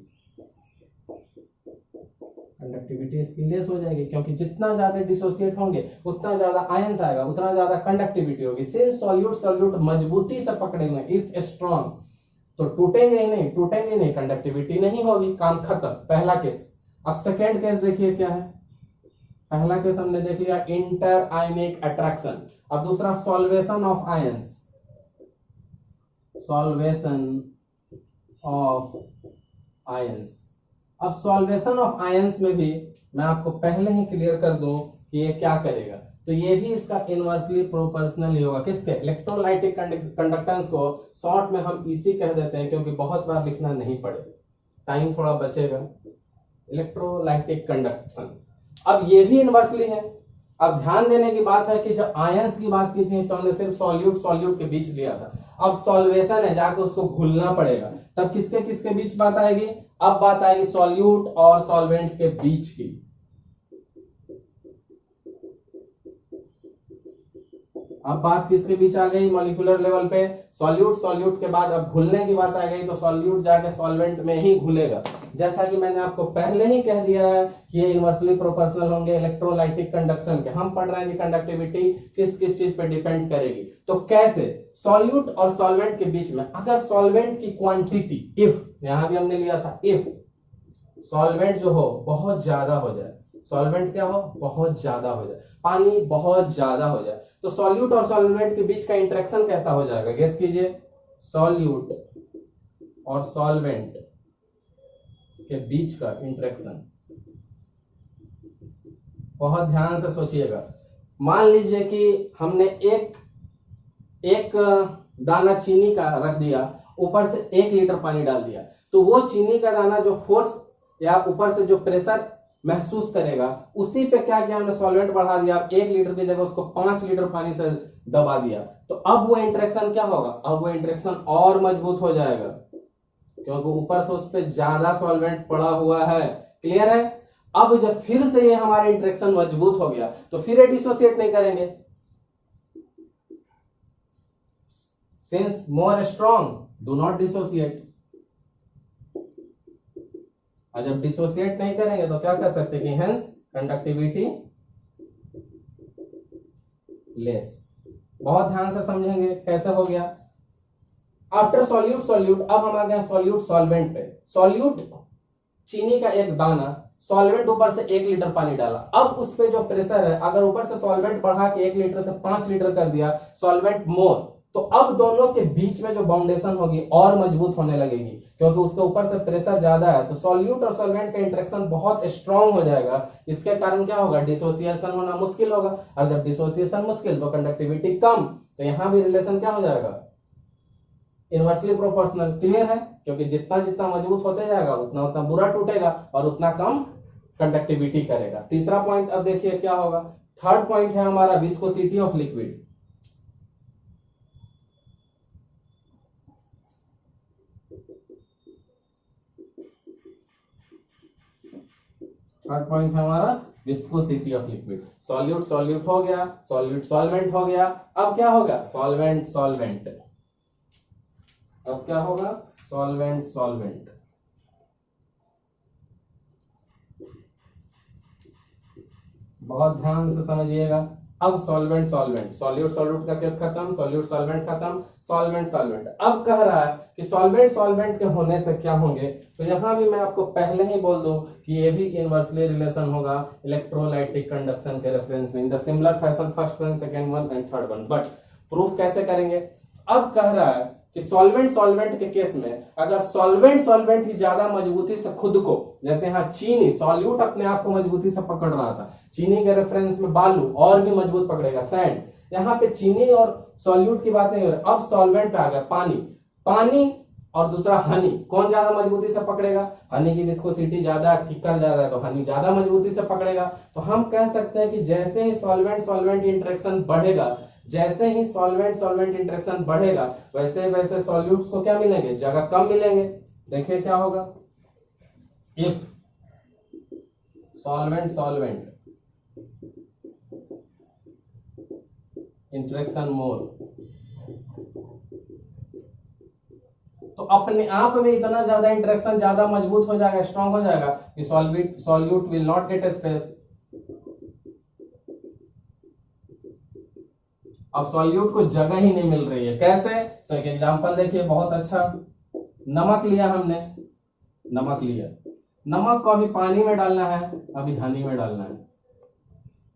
कंडक्टिविटी इसकी लेस हो जाएगी, क्योंकि जितना ज्यादा डिसोसिएट होंगे उतना ज्यादा आयंस आएगा, उतना ज्यादा कंडक्टिविटी होगी। सिंस सॉल्यूट मजबूती से पकड़ेंगे, इफ स्ट्रॉन्ग, तो टूटेंगे ही नहीं, कंडक्टिविटी नहीं होगी, काम खत्म, पहला केस। अब सेकेंड केस देखिए क्या है। पहला केस हमने देख लिया इंटर आयनिक अट्रैक्शन। अब दूसरा solvation of ions, solvation of ions. अब सॉल्वेशन ऑफ आयंस में भी मैं आपको पहले ही क्लियर कर दूं कि ये क्या करेगा, तो ये भी इसका इनवर्सली प्रोपोर्शनल ही होगा। किसके? इलेक्ट्रोलाइटिक कंडक्टेंस को शॉर्ट में हम इसी कह देते हैं, क्योंकि बहुत बार लिखना नहीं पड़ेगा, टाइम थोड़ा बचेगा। इलेक्ट्रोलाइटिक कंडक्शन, अब ये भी इनवर्सली है। अब ध्यान देने की बात है कि जब आयंस की बात की थी तो हमने सिर्फ सॉल्यूट के बीच लिया था। अब सॉल्वेशन है, जाकर उसको घुलना पड़ेगा, तब किसके किसके बीच बात आएगी? अब बात आएगी सॉल्यूट और सॉल्वेंट के बीच की। अब बात किसके बीच आ गई? मॉलिक्यूलर लेवल पे सॉल्यूट के बाद अब घुलने की बात आ गई, तो सॉल्यूट जाके सॉल्वेंट में ही घुलेगा। जैसा कि मैंने आपको पहले ही कह दिया है कि ये इनवर्सली प्रोपोर्शनल होंगे इलेक्ट्रोलाइटिक कंडक्शन के। हम पढ़ रहे हैं कि कंडक्टिविटी किस किस चीज पे डिपेंड करेगी, तो कैसे? सॉल्यूट और सॉल्वेंट के बीच में अगर सॉल्वेंट की क्वांटिटी, इफ, यहां भी हमने लिया था इफ सॉल्वेंट जो हो बहुत ज्यादा हो जाए, सॉल्वेंट क्या हो? बहुत ज्यादा हो जाए, पानी बहुत ज्यादा हो जाए, तो सॉल्यूट और सॉल्वेंट के बीच का इंटरेक्शन कैसा हो जाएगा? गेस कीजिए। सॉल्यूट और सॉल्वेंट के बीच का इंटरेक्शन, बहुत ध्यान से सोचिएगा। मान लीजिए कि हमने एक दाना चीनी का रख दिया, ऊपर से 1 लीटर पानी डाल दिया, तो वो चीनी का दाना जो फोर्स या ऊपर से जो प्रेशर महसूस करेगा, उसी पे क्या किया हमने? सॉल्वेंट बढ़ा दिया। 1 लीटर की जगह उसको 5 लीटर पानी से दबा दिया, तो अब वो इंटरेक्शन क्या होगा? अब वो इंटरेक्शन और मजबूत हो जाएगा, क्योंकि ऊपर से उस पर ज्यादा सॉल्वेंट पड़ा हुआ है। क्लियर है? अब जब फिर से ये हमारा इंटरेक्शन मजबूत हो गया, तो फिर ये डिसोसिएट नहीं करेंगे। Since more strong do not dissociate. और जब डिसोसिएट नहीं करेंगे तो क्या कर सकते कि हेंस कंडक्टिविटी लेस। बहुत ध्यान से समझेंगे कैसे हो गया। आफ्टर सॉल्यूट अब हम आ गए सॉल्यूट सॉल्वेंट पे। सॉल्यूट चीनी का एक दाना, सॉल्वेंट ऊपर से 1 लीटर पानी डाला, अब उस पे जो प्रेशर है, अगर ऊपर से सॉल्वेंट बढ़ा के 1 लीटर से 5 लीटर कर दिया, सॉल्वेंट मोर, तो अब दोनों के बीच में जो बाउंडेशन होगी और मजबूत होने लगेगी, क्योंकि उसके ऊपर से प्रेशर ज्यादा है, तो सॉल्यूट और सॉल्वेंट का इंटरेक्शन बहुत स्ट्रांग हो जाएगा। इसके कारण क्या होगा? डिसोसिएशन होना मुश्किल होगा, और जब डिसोसिएशन मुश्किल तो कंडक्टिविटी कम, तो यहां भी रिलेशन क्या हो जाएगा? Inversely proportional. क्लियर है? क्योंकि जितना जितना मजबूत होते जाएगा उतना उतना बुरा टूटेगा और उतना कम कंडक्टिविटी करेगा। तीसरा पॉइंट अब देखिए क्या होगा। थर्ड पॉइंट है हमारा viscosity of liquid. Third point है हमारा विस्कोसिटी ऑफ लिक्विड। सॉल्यूट हो गया, सॉल्यूट सॉल्वेंट हो गया, अब क्या होगा? सॉल्वेंट। अब क्या होगा? सॉल्वेंट। बहुत ध्यान से समझिएगा। अब सॉल्वेंट सॉल्यूट का केस खत्म, सॉल्यूट सॉल्वेंट खत्म, सॉल्वेंट। अब कह रहा है कि सॉल्वेंट के होने से क्या होंगे, तो यहां भी मैं आपको पहले ही बोल दूं कि ये भी इनवर्सली रिलेशन होगा इलेक्ट्रोलाइटिक कंडक्शन के रेफरेंस में in the similar fashion, first one, second one and third one. But proof कैसे करेंगे? अब कह रहा है कि सॉल्वेंट के केस में अगर सॉल्वेंट ही ज्यादा मजबूती से खुद को, जैसे यहाँ चीनी, सॉल्यूट अपने आप को मजबूती से पकड़ रहा था, चीनी के रेफरेंस में बालू और भी मजबूत पकड़ेगा, सैंड। यहाँ पे चीनी और सॉल्यूट की बात नहीं हो रही, अब सॉल्वेंट पे आ गया पानी और दूसरा हनी। कौन ज्यादा मजबूती से पकड़ेगा? हनी की विस्कोसिटी ज्यादा, थिकर ज्यादा है, तो हनी ज्यादा मजबूती से पकड़ेगा। तो हम कह सकते हैं कि जैसे ही सॉल्वेंट इंटरेक्शन बढ़ेगा, जैसे ही सॉल्वेंट इंटरेक्शन बढ़ेगा, वैसे वैसे सॉल्यूट्स को क्या मिलेंगे? जगह कम मिलेंगे। देखिए क्या होगा। इफ सॉल्वेंट इंटरेक्शन मोर, तो अपने आप में इतना ज्यादा इंटरेक्शन ज्यादा मजबूत हो जाएगा, स्ट्रांग हो जाएगा कि solute will not get space. अब सॉल्यूट को जगह ही नहीं मिल रही है, कैसे? तो एक एग्जांपल देखिए बहुत अच्छा। नमक लिया हमने, नमक लिया, नमक को अभी पानी में डालना है, अभी हनी में डालना है।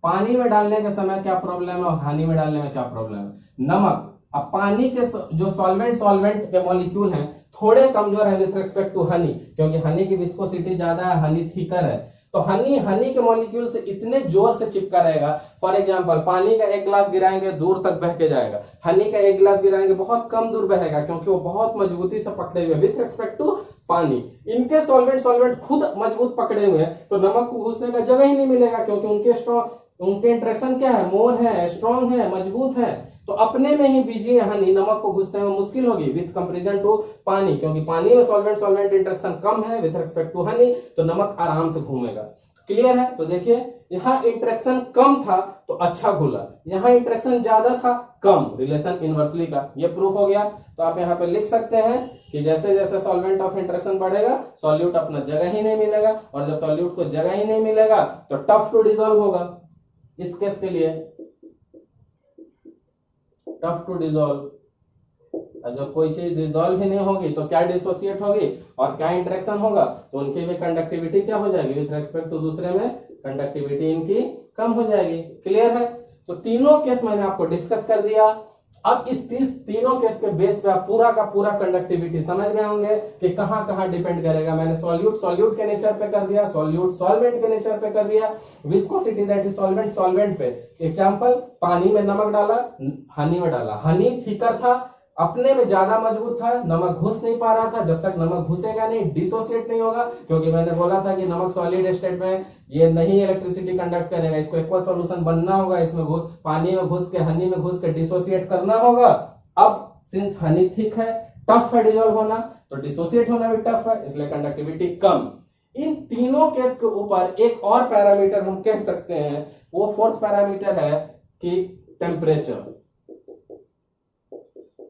पानी में डालने के समय क्या प्रॉब्लम है और हनी में डालने में क्या प्रॉब्लम है? नमक, अब पानी के जो सॉल्वेंट के मॉलिक्यूल हैं थोड़े कमजोर है विथ रिस्पेक्ट टू हनी, क्योंकि हनी की विस्कोसिटी ज्यादा है, हनी थिकर है। तो हनी के मॉलिक्यूल से इतने जोर से चिपका रहेगा, फॉर एग्जांपल पानी का एक गिलास गिराएंगे दूर तक बह के जाएगा, हनी का एक गिलास गिराएंगे बहुत कम दूर बहेगा, क्योंकि वो बहुत मजबूती से पकड़े हुए विथ रिस्पेक्ट टू पानी। इनके सॉल्वेंट खुद मजबूत पकड़े हुए हैं, तो नमक को घुसने का जगह ही नहीं मिलेगा, क्योंकि उनके इंटरेक्शन क्या है? मोर है, स्ट्रॉन्ग है, मजबूत है। तो अपने में ही बीजी हनी नमक को घुसने में मुश्किल होगी विथ कंपेरिजन टू पानी, क्योंकि पानी में सॉल्वेंट इंटरेक्शन कम है विथ रिस्पेक्ट टू हनी, तो नमक आराम से घूमेगा। क्लियर है? तो देखिए यहाँ इंटरेक्शन कम था तो अच्छा घुला, यहाँ इंटरेक्शन ज्यादा था कम, रिलेशन इनवर्सली का, ये प्रूफ हो गया। तो आप यहाँ पे लिख सकते हैं कि जैसे जैसे सॉल्वेंट ऑफ इंटरेक्शन बढ़ेगा सॉल्यूट अपना जगह ही नहीं मिलेगा, और जब सॉल्यूट को जगह ही नहीं मिलेगा तो टफ टू डिसॉल्व होगा। इस केस के लिए टफ टू डिसॉल्व, जब कोई चीज डिसॉल्व ही नहीं होगी तो क्या डिसोसिएट होगी और क्या इंटरेक्शन होगा, तो उनकी भी कंडक्टिविटी क्या हो जाएगी विथ रिस्पेक्ट टू दूसरे में, कंडक्टिविटी इनकी कम हो जाएगी। क्लियर है? तो तीनों केस मैंने आपको डिस्कस कर दिया। अब इस तीनों केस के बेस पे आप पूरा का पूरा कंडक्टिविटी समझ गए होंगे कि कहां कहां डिपेंड करेगा। मैंने सॉल्यूट के नेचर पे कर दिया, सॉल्यूट सॉल्वेंट के नेचर पे कर दिया, विस्कोसिटी दैट इज सॉल्वेंट पे। एग्जांपल, पानी में नमक डाला, हनी में डाला, हनी थिकर था, अपने में ज्यादा मजबूत था, नमक घुस नहीं पा रहा था, जब तक नमक घुसेगा नहीं डिसोसिएट नहीं होगा, क्योंकि मैंने बोला था कि नमक सॉलिड स्टेट में ये नहीं इलेक्ट्रिसिटी कंडक्ट करेगा, इसको एक्वा सॉल्यूशन बनना होगा, इसमें पानी में घुस के हनी में घुस के डिसोसिएट करना होगा। अब सिंस हनी थिक है, टफ है डिसॉल्व होना, तो डिसोसिएट होना भी टफ है, इसलिए कंडक्टिविटी कम। इन तीनों केस के ऊपर एक और पैरामीटर हम कह सकते हैं, वो फोर्थ पैरामीटर है कि टेम्परेचर।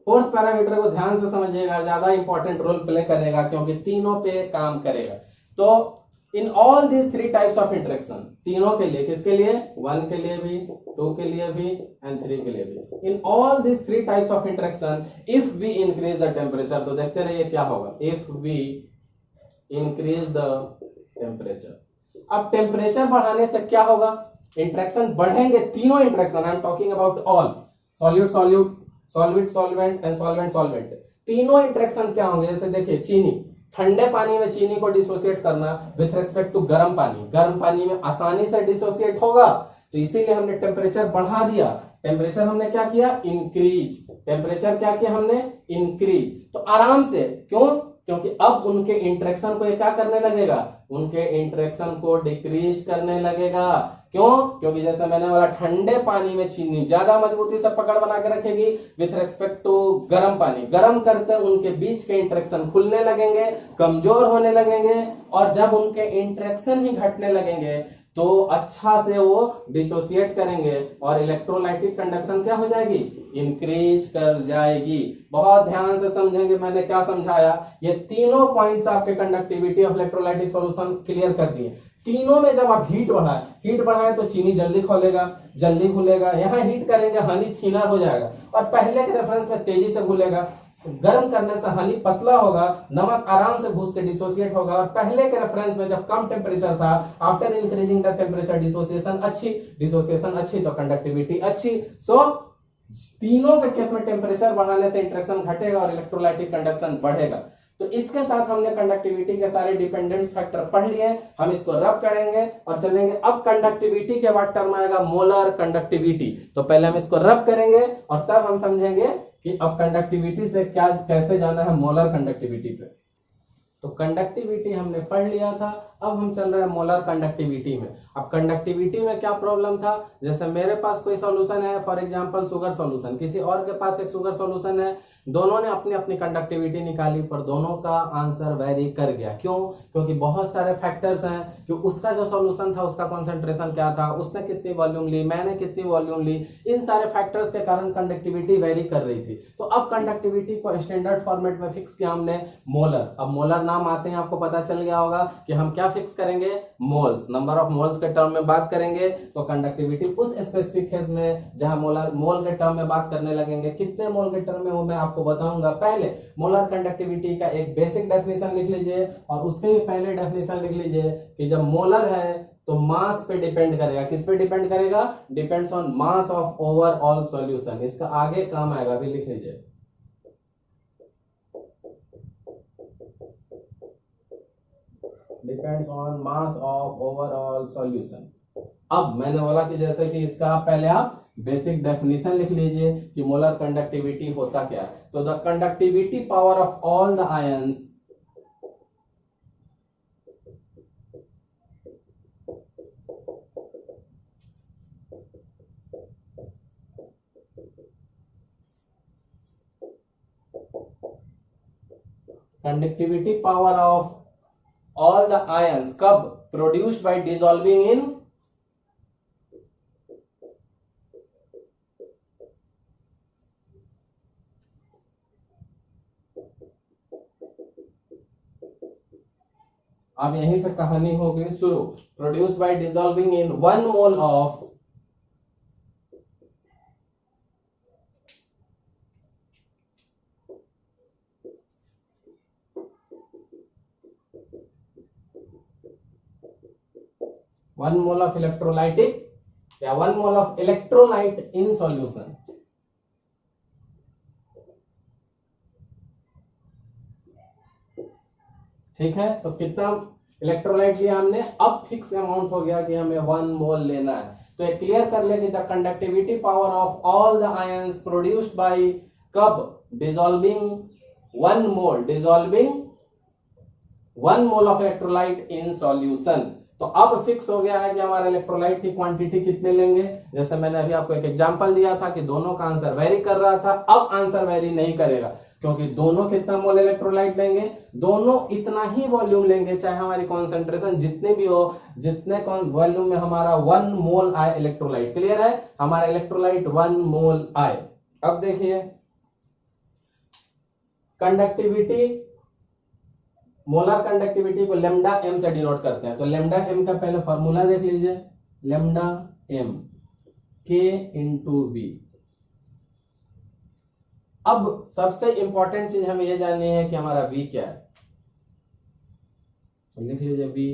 फोर्थ पैरामीटर को ध्यान से समझिएगा, ज्यादा इंपॉर्टेंट रोल प्ले करेगा क्योंकि तीनों पे काम करेगा। तो इन all these three types of interaction, तीनों के लिए, किसके लिए? 1 के लिए भी, 2 के लिए भी एंड 3 के लिए भी। In all these three types of interaction if we increase the temperature, तो देखते रहिए क्या होगा if we increase the temperature. अब टेम्परेचर बढ़ाने से क्या होगा? इंटरेक्शन बढ़ेंगे, तीनों interaction, I am talking about all, solute solvent and solvent, तीनों इंटरेक्शन क्या होंगे? जैसे देखिए चीनी, ठंडे पानी में चीनी को डिसोसिएट करना विथ रिस्पेक्ट टू गर्म पानी में आसानी से डिसोसिएट होगा, तो इसीलिए हमने टेम्परेचर बढ़ा दिया। टेम्परेचर हमने क्या किया? इंक्रीज। टेम्परेचर क्या किया हमने? इंक्रीज। तो आराम से, क्यों? क्योंकि अब उनके इंटरेक्शन को ये क्या करने लगेगा? उनके इंटरेक्शन को डिक्रीज करने लगेगा। क्यों? क्योंकि जैसे मैंने बोला ठंडे पानी में चीनी ज्यादा मजबूती से पकड़ बना के रखेगी विथ रिस्पेक्ट टू गर्म पानी, गर्म करते उनके बीच के इंटरेक्शन खुलने लगेंगे, कमजोर होने लगेंगे, और जब उनके इंटरेक्शन ही घटने लगेंगे तो अच्छा से वो डिसोसिएट करेंगे और इलेक्ट्रोलाइटिक कंडक्शन क्या हो जाएगी? इंक्रीज कर जाएगी। बहुत ध्यान से समझेंगे मैंने क्या समझाया। ये तीनों पॉइंट्स आपके conductivity of electrolytic solution clear कर दिए। तीनों में जब आप हीट बढ़ाए तो चीनी जल्दी खोलेगा, जल्दी घुलेगा, यहाँ हीट करेंगे हनी थिनर हो जाएगा और पहले के रेफरेंस में तेजी से घुलेगा, गर्म करने से हनी पतला होगा, नमक आराम से घुस के डिसोसिएट होगा, और पहले के रेफरेंस में जब कम टेम्परेचर था, after increasing the temperature dissociation अच्छी तो कंडक्टिविटी अच्छी। सो तीनों के केस में टेम्परेचर बढ़ाने से इंटरेक्शन घटेगा और इलेक्ट्रोलाइटिक कंडक्शन बढ़ेगा। तो इसके साथ हमने कंडक्टिविटी के सारे डिपेंडेंस फैक्टर पढ़ लिए, हम इसको रब करेंगे और चलेंगे। अब कंडक्टिविटी के बाद टर्म आएगा मोलर कंडक्टिविटी, तो पहले हम इसको रब करेंगे और तब हम समझेंगे कि अब कंडक्टिविटी से क्या कैसे जाना है मोलर कंडक्टिविटी पे। तो कंडक्टिविटी हमने पढ़ लिया था, अब हम चल रहे हैं मोलर कंडक्टिविटी में। अब कंडक्टिविटी में क्या प्रॉब्लम था? जैसे मेरे पास कोई सॉल्यूशन है, फॉर एग्जांपल शुगर सॉल्यूशन, किसी और के पास एक शुगर सॉल्यूशन है, दोनों ने अपनी अपनी कंडक्टिविटी निकाली पर दोनों का आंसर वेरी कर गया। क्यों? क्योंकि बहुत सारे फैक्टर्स हैं कि उसका जो सॉल्यूशन था उसका कंसंट्रेशन क्या था, उसने कितनी वॉल्यूम ली, मैंने कितनी वॉल्यूम ली, इन सारे फैक्टर्स के कारण कंडक्टिविटी वेरी कर रही थी। तो अब कंडक्टिविटी को स्टैंडर्ड फॉर्मेट में फिक्स किया हमने, मोलर। अब मोलर नाम आते हैं आपको पता चल गया होगा कि हम क्या फिक्स करेंगे, मोल्स, नंबर ऑफ मोल्स के टर्म में बात करेंगे। तो कंडक्टिविटी उस स्पेसिफिक केस में जहां मोल के टर्म में बात करने लगेंगे, कितने मोल के टर्म में वो मैं आपको बताऊंगा। पहले मोलर कंडक्टिविटी का एक बेसिक डेफिनेशन लिख लीजिए और उसके भी पहले डेफिनेशन लिख लीजिए कि जब मोलर है तो मास पे डिपेंड करेगा। किस पे डिपेंड करेगा? Depends on mass of overall solution. इसका आगे काम आएगा, अभी लिख लीजिए। Depends on mass of overall solution. अब मैंने बोला कि जैसे कि इसका पहले आप बेसिक डेफिनेशन लिख लीजिए कि मोलर कंडक्टिविटी होता क्या है। तो the conductivity power of all the ions conductivity power of all the ions कब? produced by dissolving in अब यहीं से कहानी हो गई शुरू। Produce by dissolving in 1 mole of one mole of electrolytic या 1 mole of electrolyte in solution. ठीक है, तो कितना इलेक्ट्रोलाइट लिया हमने, अब फिक्स अमाउंट हो गया कि हमें 1 मोल लेना है। तो एक क्लियर कर ले कि the conductivity power of all the ions produced by कब? Dissolving 1 mole, dissolving 1 mole of electrolyte in solution. तो अब फिक्स हो गया है कि हमारे इलेक्ट्रोलाइट की क्वांटिटी कितने लेंगे। जैसे मैंने अभी आपको एक एग्जांपल दिया था कि दोनों का आंसर वेरी कर रहा था, अब आंसर वेरी नहीं करेगा क्योंकि दोनों कितना मोल इलेक्ट्रोलाइट लेंगे, दोनों इतना ही वॉल्यूम लेंगे, चाहे हमारी कॉन्सेंट्रेशन जितने भी हो, जितने वॉल्यूम में हमारा 1 मोल आए इलेक्ट्रोलाइट। क्लियर है, हमारा इलेक्ट्रोलाइट 1 मोल आए। अब देखिए कंडक्टिविटी, मोलर कंडक्टिविटी को लेमडा एम से डिनोट करते हैं। तो लेमडा एम का पहले फॉर्मूला देख लीजिए, लेमडा एम के इंटू वी। अब सबसे इंपॉर्टेंट चीज हमें यह जाननी है कि हमारा वी क्या है। तो लिख लीजिए वी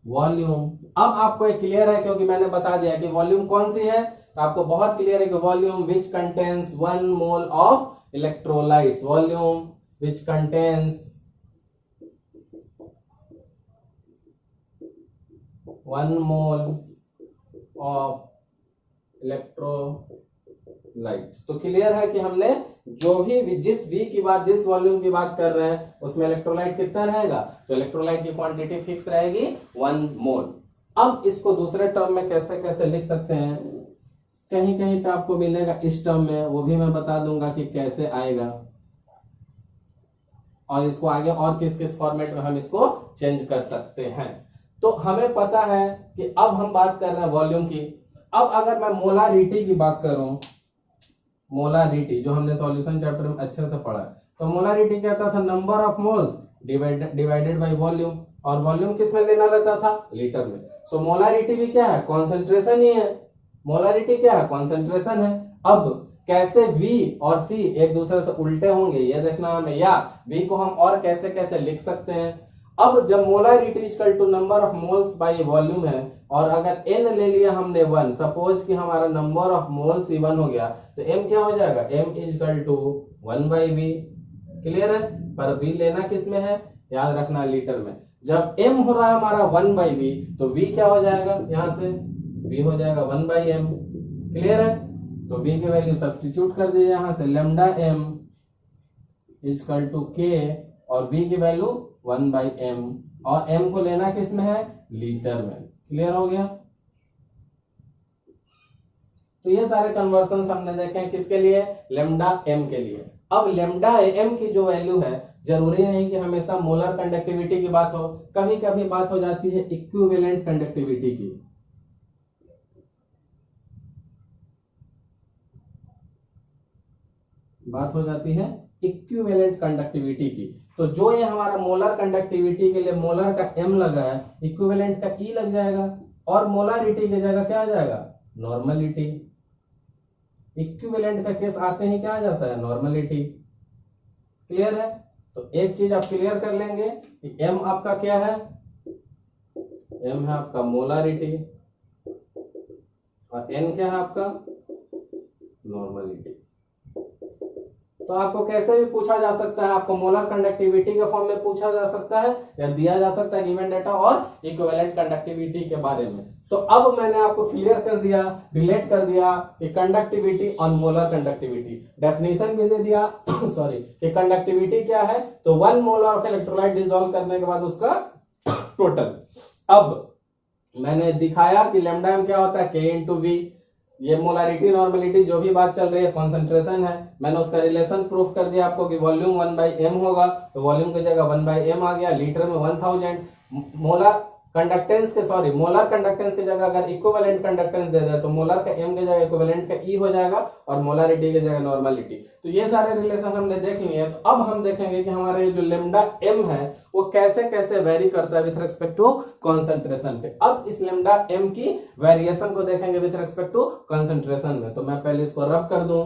वॉल्यूम। अब आपको एक क्लियर है क्योंकि मैंने बता दिया कि वॉल्यूम कौन सी है, तो आपको बहुत क्लियर है कि volume which contains 1 mole of electrolytes, volume which contains 1 mole of electrolyte. तो क्लियर है कि हमने जो भी जिस V की बात, जिस वॉल्यूम की बात कर रहे हैं उसमें इलेक्ट्रोलाइट कितना रहेगा, तो इलेक्ट्रोलाइट की क्वांटिटी फिक्स रहेगी 1 मोल। अब इसको दूसरे टर्म में कैसे कैसे लिख सकते हैं, कहीं कहीं पे आपको मिलेगा इस टर्म में, वो भी मैं बता दूंगा कि कैसे आएगा और इसको आगे और किस किस फॉर्मेट में हम इसको चेंज कर सकते हैं। तो हमें पता है कि अब हम बात कर रहे हैं वॉल्यूम की। अब अगर मैं मोलारिटी की बात करूं, मोलारिटी जो हमने सॉल्यूशन चैप्टर में अच्छे से पढ़ा है, तो मोलारिटी क्या था, number of moles divided by volume, और वॉल्यूम किस में लेना रहता था, लीटर में। सो मोलारिटी भी क्या है, कॉन्सेंट्रेशन ही है। मोलारिटी क्या है, कॉन्सेंट्रेशन है। अब कैसे V और C एक दूसरे से उल्टे होंगे ये देखना हमें, या V को हम और कैसे कैसे लिख सकते हैं। अब जब molarity equal to number of moles by volume है और अगर n ले लिया हमने 1, सपोज कि हमारा नंबर ऑफ मोल्स ही 1 हो गया, तो m क्या हो जाएगा, m equal to 1 by v। Clear है, पर v लेना किस में है, याद रखना लीटर में। जब m हो रहा है हमारा 1 बाई v, तो v क्या हो जाएगा, यहां से v हो जाएगा 1 बाई m। क्लियर है, तो v की वैल्यू सब्स्टिट्यूट कर दीजिए यहां से, lambda m equal to k और v की वैल्यू 1 बाई m, और m को लेना किस में है, लीटर में। क्लियर हो गया। तो ये सारे कन्वर्जन हमने देखे हैं किसके लिए, लेमडा m के लिए। अब लेमडा एम की जो वैल्यू है, जरूरी नहीं कि हमेशा मोलर कंडक्टिविटी की बात हो, कभी कभी बात हो जाती है इक्विवेलेंट कंडक्टिविटी की। बात हो जाती है इक्विवेलेंट कंडक्टिविटी की। तो जो ये हमारा मोलर कंडक्टिविटी के लिए मोलर का एम लगा है, इक्विवेलेंट का ई लग जाएगा, और मोलारिटी की जगह क्या आ जाएगा, नॉर्मलिटी। इक्विवेलेंट का केस आते ही क्या आ जाता है, नॉर्मलिटी। क्लियर है? तो एक चीज आप क्लियर कर लेंगे कि एम आपका क्या है, एम है आपका मोलारिटी, और एन क्या है आपका, नॉर्मलिटी। तो आपको कैसे भी पूछा जा सकता है, आपको मोलर कंडक्टिविटी के फॉर्म में पूछा जा सकता है, या दिया जा सकता है गिवन डेटा और इक्विवेलेंट कंडक्टिविटी के बारे में। तो अब मैंने आपको क्लियर कर दिया, रिलेट कर दिया कि कंडक्टिविटी और मोलर कंडक्टिविटी, डेफिनेशन भी दे दिया सॉरी, कि कंडक्टिविटी क्या है, तो 1 मोल ऑफ इलेक्ट्रोलाइट डिसॉल्व करने के बाद उसका टोटल। अब मैंने दिखाया कि लैम्डा एम क्या होता है, के इंटू वी। ये मोलारिटी नॉर्मलिटी जो भी बात चल रही है कॉन्सेंट्रेशन है, मैंने उसका रिलेशन प्रूफ कर दिया आपको कि वॉल्यूम 1/m होगा, तो वॉल्यूम की जगह 1/m आ गया, लीटर में 1000। मोलर कंडक्टेंस के सॉरी मोलर कंडक्टेंस की जगह अगर इक्विवेलेंट कंडक्टेंस दे दे तो मोलर का m की जगह इक्विवेलेंट का e हो जाएगा, और मोलारिटी की जगह नॉर्मलिटी। तो ये सारे रिलेशन हमने देख लिए हैं। तो अब हम देखेंगे कि हमारा ये जो लेमडा m है वो कैसे कैसे वेरी करता है विथ रिस्पेक्ट टू कॉन्सेंट्रेशन पे। अब इस लेमडा m की वेरिएशन को देखेंगे विथ रिस्पेक्ट टू कॉन्सेंट्रेशन में। तो मैं पहले इसको रब कर दूं।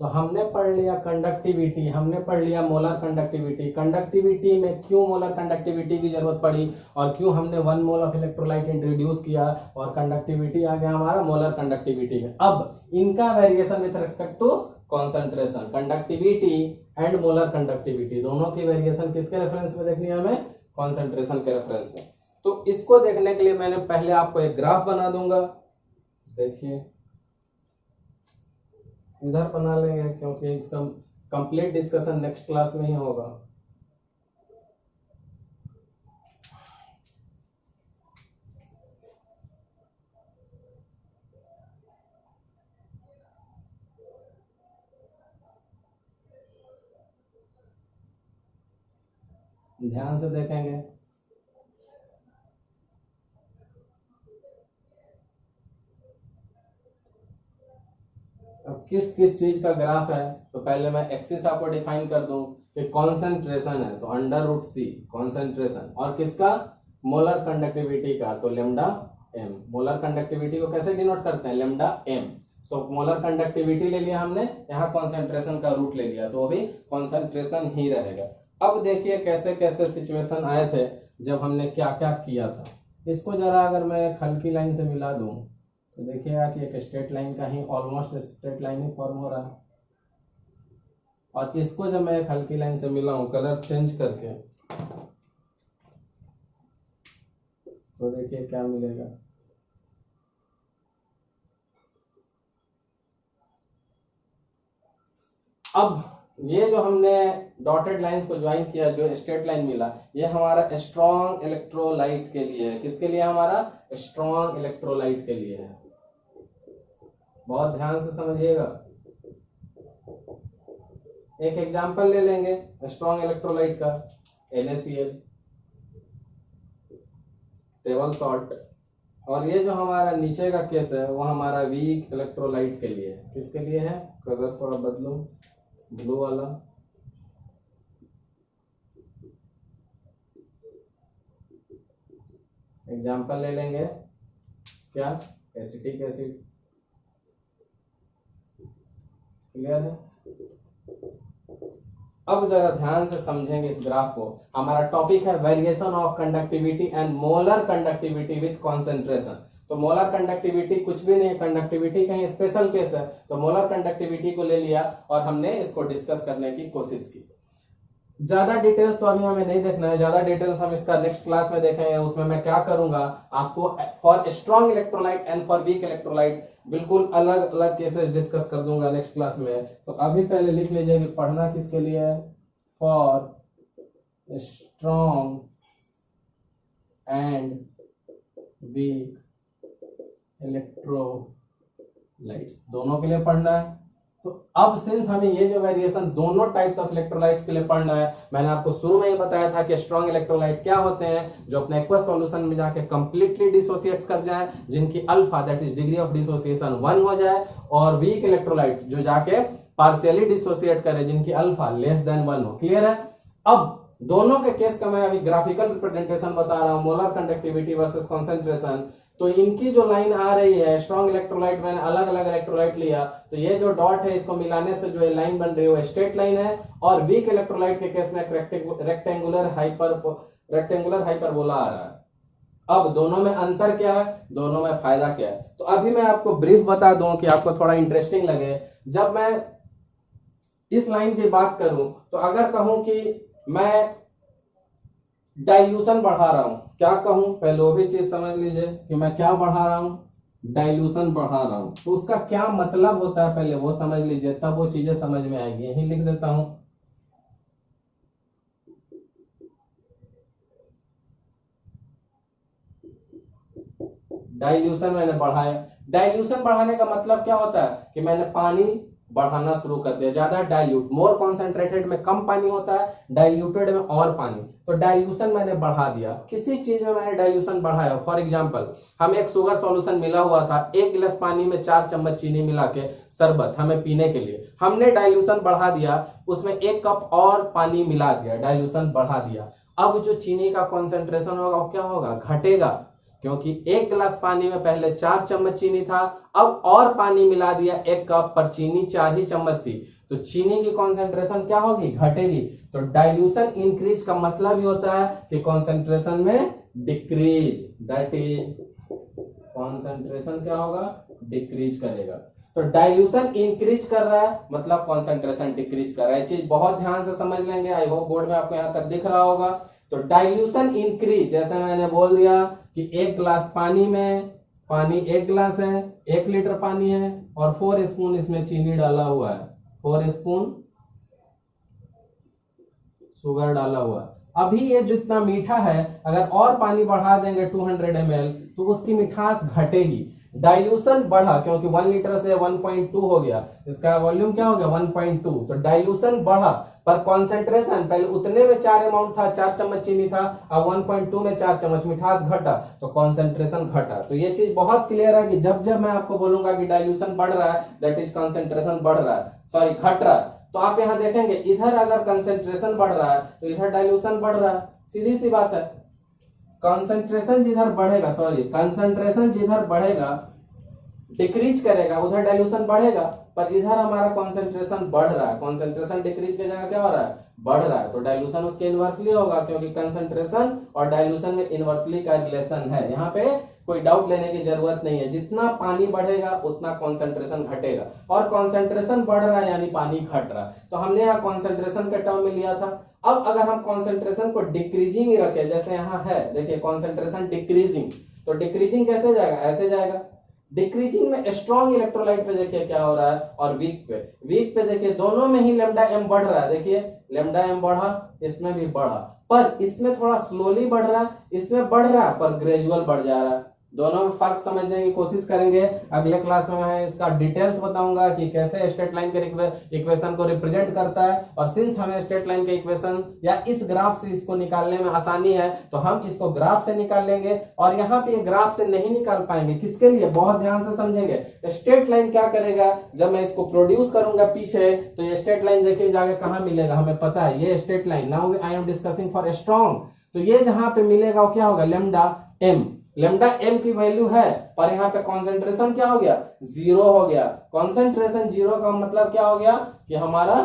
तो हमने पढ़ लिया कंडक्टिविटी, हमने पढ़ लिया मोलर कंडक्टिविटी। कंडक्टिविटी में क्यों मोलर कंडक्टिविटी की जरूरत पड़ी, और क्यों हमने 1 मोल ऑफ इलेक्ट्रोलाइट इंट्रोड्यूस किया, और कंडक्टिविटी आ गया हमारा मोलर कंडक्टिविटी में। अब इनका variation with respect to concentration, conductivity and molar conductivity दोनों की वेरिएशन किसके रेफरेंस में देखनी है हमें, कॉन्सेंट्रेशन के रेफरेंस में। तो इसको देखने के लिए मैंने पहले आपको एक ग्राफ बना दूंगा, देखिए इधर बना लेंगे क्योंकि इसका कंप्लीट डिस्कशन नेक्स्ट क्लास में ही होगा। ध्यान से देखेंगे। अब किस किस चीज का ग्राफ है, तो पहले मैं एक्सिस आपको डिफाइन कर दूं कि कॉन्सेंट्रेशन है तो अंडर रूट सी कॉन्सेंट्रेशन, और किसका, मोलर कंडक्टिविटी का, तो लेमडा एम। मोलर कंडक्टिविटी को कैसे डिनोट करते हैं, lambda M. So molar conductivity ले लिया हमने, यहाँ कॉन्सेंट्रेशन का रूट ले लिया, तो वो भी कॉन्सेंट्रेशन ही रहेगा। अब देखिए कैसे कैसे सिचुएशन आए थे जब हमने क्या क्या किया था। इसको जरा अगर मैं एक हल्की लाइन से मिला दूं तो देखिएगा कि एक स्ट्रेट लाइन का ही ऑलमोस्ट स्ट्रेट लाइन ही फॉर्म हो रहा है, और इसको जब मैं एक हल्की लाइन से मिला हूं कलर चेंज करके, तो देखिए क्या मिलेगा। अब ये जो हमने डॉटेड लाइंस को ज्वाइन किया, जो स्ट्रेट लाइन मिला, ये हमारा स्ट्रॉन्ग इलेक्ट्रोलाइट के लिए है। किसके लिए, हमारा स्ट्रॉन्ग इलेक्ट्रोलाइट के लिए है। बहुत ध्यान से समझिएगा। एक एग्जांपल ले लेंगे स्ट्रॉन्ग इलेक्ट्रोलाइट का, NaCl, टेबल सॉल्ट। और ये जो हमारा नीचे का केस है वो हमारा वीक इलेक्ट्रोलाइट के लिए है। किसके लिए है, कलर थोड़ा बदलूं, ब्लू वाला। एग्जांपल ले लेंगे, क्या, एसिटिक एसिड। क्लियर है? अब जरा ध्यान से समझेंगे इस ग्राफ को। हमारा टॉपिक है variation of conductivity and molar conductivity with concentration. तो मोलर कंडक्टिविटी कुछ भी नहीं, कंडक्टिविटी कहीं स्पेशल केस है, तो मोलर कंडक्टिविटी को ले लिया और हमने इसको डिस्कस करने की कोशिश की। ज्यादा डिटेल्स तो अभी हमें नहीं देखना है, ज्यादा डिटेल्स हम इसका नेक्स्ट क्लास में देखेंगे। उसमें मैं क्या करूंगा, आपको for strong electrolyte and for weak electrolyte बिल्कुल अलग अलग केसेस डिस्कस कर दूंगा नेक्स्ट क्लास में। तो अभी पहले लिख लीजिए कि पढ़ना किसके लिए है, for strong and weak electrolytes, दोनों के लिए पढ़ना है। तो अब सिंस हमें ये जो वेरिएशन दोनों टाइप्स ऑफ इलेक्ट्रोलाइट्स के लिए पढ़ना है, मैंने आपको शुरू में ही बताया था कि स्ट्रॉन्ग इलेक्ट्रोलाइट क्या होते हैं, जो अपने एक्वस सॉल्यूशन में जाके कंप्लीटली डिसोसिएट्स कर जाए, जिनकी alpha that is degree of dissociation 1 हो जाए, और वीक इलेक्ट्रोलाइट जो जाके पार्शियली डिसोसिएट करे, जिनकी अल्फा लेस देन 1 हो। क्लियर है? अब दोनों के केस का मैं अभी ग्राफिकल रिप्रेजेंटेशन बता रहा हूं, मोलर कंडक्टिविटी वर्सेस कॉन्सेंट्रेशन। तो इनकी जो लाइन आ रही है, स्ट्रॉन्ग इलेक्ट्रोलाइट मैंने अलग अलग इलेक्ट्रोलाइट लिया, तो ये जो डॉट है इसको मिलाने से जो लाइन बन रही है वो स्ट्रेट लाइन है, और वीक इलेक्ट्रोलाइट के केस में रेक्टेंगुलर हाइपरबोला आ रहा है। अब दोनों में अंतर क्या है, दोनों में फायदा क्या है, तो अभी मैं आपको ब्रीफ बता दूं कि आपको थोड़ा इंटरेस्टिंग लगे। जब मैं इस लाइन की बात करूं, तो अगर कहूं कि मैं डाइल्यूशन बढ़ा रहा हूं, क्या कहूं, पहले वो भी चीज समझ लीजिए कि मैं क्या बढ़ा रहा हूं, डाइल्यूशन बढ़ा रहा हूं, तो उसका क्या मतलब होता है पहले वो समझ लीजिए, तब वो चीजें समझ में आएगी। यही लिख देता हूं, डाइल्यूशन मैंने बढ़ाया। डाइल्यूशन बढ़ाने का मतलब क्या होता है कि मैंने पानी बढ़ाना शुरू कर दिया, ज्यादा डाइल्यूट, मोर कॉन्सेंट्रेटेड में कम पानी होता है, डाइल्यूटेड में और पानी, तो डाइल्यूशन मैंने बढ़ा दिया। किसी चीज में मैंने डाइल्यूशन बढ़ाया, फॉर एग्जांपल हमें एक शुगर सॉल्यूशन मिला हुआ था, 1 गिलास पानी में 4 चम्मच चीनी मिला के शरबत हमें पीने के लिए, हमने डाइल्यूशन बढ़ा दिया, उसमें 1 कप और पानी मिला दिया, डाइल्यूशन बढ़ा दिया। अब जो चीनी का कॉन्सेंट्रेशन होगा वो क्या होगा, घटेगा, क्योंकि 1 गिलास पानी में पहले 4 चम्मच चीनी था, अब और पानी मिला दिया 1 कप, पर चीनी 4 ही चम्मच थी, तो चीनी की कॉन्सेंट्रेशन क्या होगी, घटेगी। तो डाइल्यूशन इंक्रीज का मतलब ही होता है कि कॉन्सेंट्रेशन में डिक्रीज, दैट इज कॉन्सेंट्रेशन क्या होगा, डिक्रीज करेगा। तो डाइल्यूशन इंक्रीज कर रहा है मतलब कॉन्सेंट्रेशन डिक्रीज कर रहा है। चीज बहुत ध्यान से समझ लेंगे, आई होप बोर्ड में आपको यहां तक दिख रहा होगा। तो डाइल्यूशन इंक्रीज, जैसे मैंने बोल दिया कि 1 गिलास पानी में, पानी 1 गिलास है, 1 लीटर पानी है, और 4 स्पून इसमें चीनी डाला हुआ है, 4 स्पून शुगर डाला हुआ। अभी ये जितना मीठा है, अगर और पानी बढ़ा देंगे 200 ml, तो उसकी मिठास घटेगी। डाइल्यूशन बढ़ा क्योंकि 1 लीटर से 1.2 हो गया, इसका वॉल्यूम क्या हो गया, 1.2, तो डाइल्यूशन बढ़ा, पर कॉन्सेंट्रेशन पहले उतने में 4 अमाउंट था, 4 चम्मच चीनी था, अब 1.2 में 4 चम्मच, मिठास घटा तो कॉन्सेंट्रेशन घटा। तो ये चीज बहुत क्लियर है कि जब जब मैं आपको बोलूंगा कि डाइल्यूशन बढ़ रहा है, दैट इज कॉन्सेंट्रेशन बढ़ रहा है, सॉरी घट रहा है। तो आप यहां देखेंगे इधर अगर कंसेंट्रेशन बढ़ रहा है तो इधर डाइल्यूशन बढ़ रहा है, सीधी सी बात है। कंसेंट्रेशन जिधर बढ़ेगा, सॉरी कंसेंट्रेशन जिधर बढ़ेगा डिक्रीज करेगा, उधर डाइल्यूशन बढ़ेगा, पर इधर हमारा कंसेंट्रेशन बढ़ रहा है, कंसेंट्रेशन डिक्रीज की जगह क्या हो रहा है, बढ़ रहा है, तो डाइल्यूशन उसके इनवर्सली होगा, क्योंकि कंसेंट्रेशन और डाइल्यूशन में इनवर्सली का रिलेशन है। यहाँ पे कोई डाउट लेने की जरूरत नहीं है, जितना पानी बढ़ेगा उतना कॉन्सेंट्रेशन घटेगा, और कॉन्सेंट्रेशन बढ़ रहा है यानी पानी घट रहा है। तो हमने यहाँ कॉन्सेंट्रेशन के टर्म में लिया था। अब अगर हम कॉन्सेंट्रेशन को डिक्रीजिंग ही रखें, जैसे यहाँ है देखिए कॉन्सेंट्रेशन डिक्रीजिंग, तो डिक्रीजिंग कैसे जाएगा, ऐसे जाएगा। डिक्रीजिंग में स्ट्रॉन्ग इलेक्ट्रोलाइट पे देखिए क्या हो रहा है, और वीक पे देखिए दोनों में ही लेमडा एम बढ़ रहा है, देखिए लेमडा एम बढ़ा, इसमें भी बढ़ा, पर इसमें थोड़ा स्लोली बढ़ रहा है, इसमें बढ़ रहा है पर ग्रेजुअल बढ़ जा रहा है। दोनों में फर्क समझने की कोशिश करेंगे। अगले क्लास में मैं इसका डिटेल्स बताऊंगा कि कैसे स्ट्रेट लाइन के इक्वेशन को रिप्रेजेंट करता है, और सिंस हमें स्ट्रेट लाइन के इक्वेशन या इस ग्राफ से इसको निकालने में आसानी है तो हम इसको ग्राफ से निकाल लेंगे, और यहाँ पे ग्राफ से नहीं निकाल पाएंगे, किसके लिए, बहुत ध्यान से समझेंगे। स्ट्रेट लाइन क्या करेगा, जब मैं इसको प्रोड्यूस करूंगा पीछे, तो ये स्ट्रेट लाइन देखिए जाके कहाँ मिलेगा, हमें पता है ये straight line, now I am discussing for strong, तो ये जहां पे मिलेगा वो क्या होगा, लेमडा एम। लेमडा एम की वैल्यू है, पर यहाँ पे कॉन्सेंट्रेशन क्या हो गया, 0 हो गया। कॉन्सेंट्रेशन 0 का मतलब क्या हो गया कि हमारा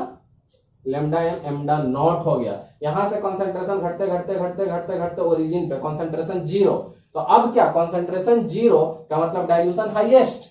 लेमडा एम एमडा नॉट हो गया। यहां से कॉन्सेंट्रेशन घटते घटते घटते घटते घटते ओरिजिन पे कॉन्सेंट्रेशन 0, तो अब क्या, कॉन्सेंट्रेशन 0 का मतलब डाइल्यूशन हाईएस्ट,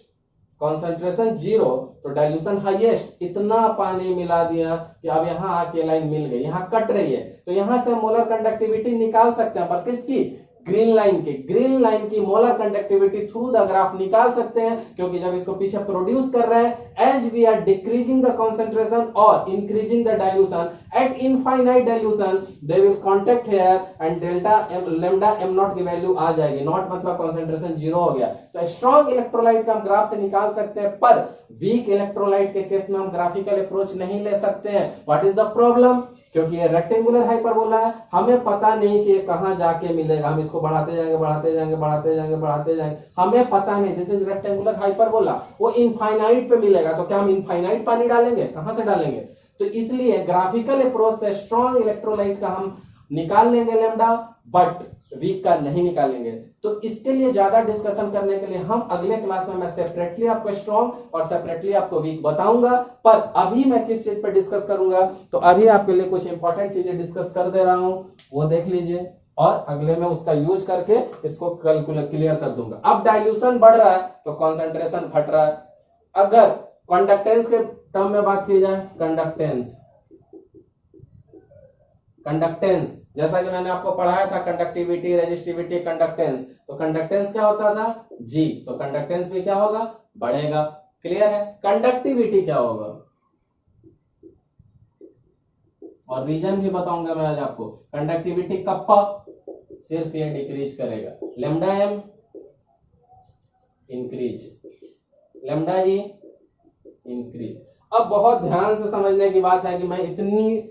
कॉन्सेंट्रेशन 0 तो डाइल्यूशन हाईएस्ट, इतना पानी मिला दिया कि अब यहाँ आके लाइन मिल गई, यहाँ कट रही है, तो यहाँ से मोलर कंडक्टिविटी निकाल सकते हैं, पर किसकी, ग्रीन लाइन की molar conductivity through the graph निकाल सकते हैं, क्योंकि जब इसको पीछे प्रोड्यूस कर रहे हैं, as we are decreasing the concentration और increasing the dilution at infinite dilution, they will contact here and delta M lambda M naught की वैल्यू आ जाएगी। नॉट मतलब कंसंट्रेशन जीरो हो गया। तो स्ट्रॉन्ग इलेक्ट्रोलाइट का हम ग्राफ से निकाल सकते हैं, पर वीक इलेक्ट्रोलाइट के केस में हम ग्राफिकल अप्रोच नहीं ले सकते हैं। What is the problem? क्योंकि ये रेक्टेंगुलर हाइपरबोला है, हमें पता नहीं कि ये कहां जाके मिलेगा। हम इसको बढ़ाते जाएंगे बढ़ाते जाएंगे बढ़ाते जाएंगे बढ़ाते जाएंगे, हमें पता नहीं। दिस इज रेक्टेंगुलर हाइपरबोला, वो इनफाइनाइट पे मिलेगा। तो क्या हम इनफाइनाइट पानी डालेंगे? कहां से डालेंगे? तो इसलिए ग्राफिकल अप्रोच से स्ट्रॉन्ग इलेक्ट्रोलाइट का हम निकाल लेंगे लैम्डा, बट वीक का नहीं निकालेंगे। तो इसके लिए ज्यादा डिस्कशन करने के लिए हम अगले क्लास में मैं सेपरेटली आपको स्ट्रॉन्ग और सेपरेटली आपको वीक बताऊंगा। पर अभी मैं किस चीज पे डिस्कस करूंगा, तो अभी आपके लिए कुछ इंपॉर्टेंट चीजें डिस्कस कर दे रहा हूं, वो देख लीजिए, और अगले में उसका यूज करके इसको क्लियर कर दूंगा। अब डाइल्यूशन बढ़ रहा है तो कॉन्सेंट्रेशन घट रहा है। अगर कंडक्टेंस के टर्म में बात की जाए, कंडक्टेंस जैसा कि मैंने आपको पढ़ाया था, कंडक्टिविटी, रेजिस्टिविटी, कंडक्टेंस। तो कंडक्टेंस क्या होता था? जी। तो कंडक्टेंस भी क्या होगा? बढ़ेगा। क्लियर है? कंडक्टिविटी क्या होगा, और रीजन भी बताऊंगा मैं आज आपको। कंडक्टिविटी कप्पा सिर्फ ये डिक्रीज करेगा, lambda M increase, lambda E increase. अब बहुत ध्यान से समझने की बात है कि मैं इतनी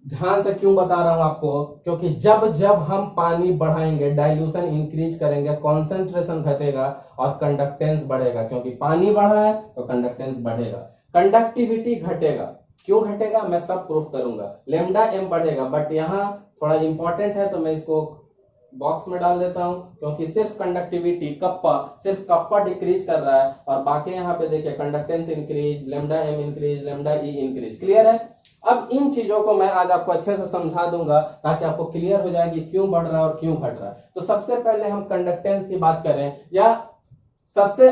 ध्यान से क्यों बता रहा हूं आपको, क्योंकि जब जब हम पानी बढ़ाएंगे, डाइल्यूशन इंक्रीज करेंगे, कॉन्सेंट्रेशन घटेगा और कंडक्टेंस बढ़ेगा। क्योंकि पानी बढ़ा है तो कंडक्टेंस बढ़ेगा, कंडक्टिविटी घटेगा। क्यों घटेगा मैं सब प्रूफ करूंगा। लैम्डा एम बढ़ेगा, बट यहां थोड़ा इंपॉर्टेंट है तो मैं इसको बॉक्स में डाल देता हूं, क्योंकि सिर्फ कंडक्टिविटी कप्पा डिक्रीज कर रहा है, और बाकी यहाँ पे देखिए conductance increase, lambda M increase, lambda E increase. Clear है? अब इन चीजों को मैं आज आपको अच्छे से समझा दूंगा ताकि आपको क्लियर हो जाए कि क्यों बढ़ रहा है और क्यों घट रहा है। तो सबसे पहले हम कंडक्टेंस की बात करें, या सबसे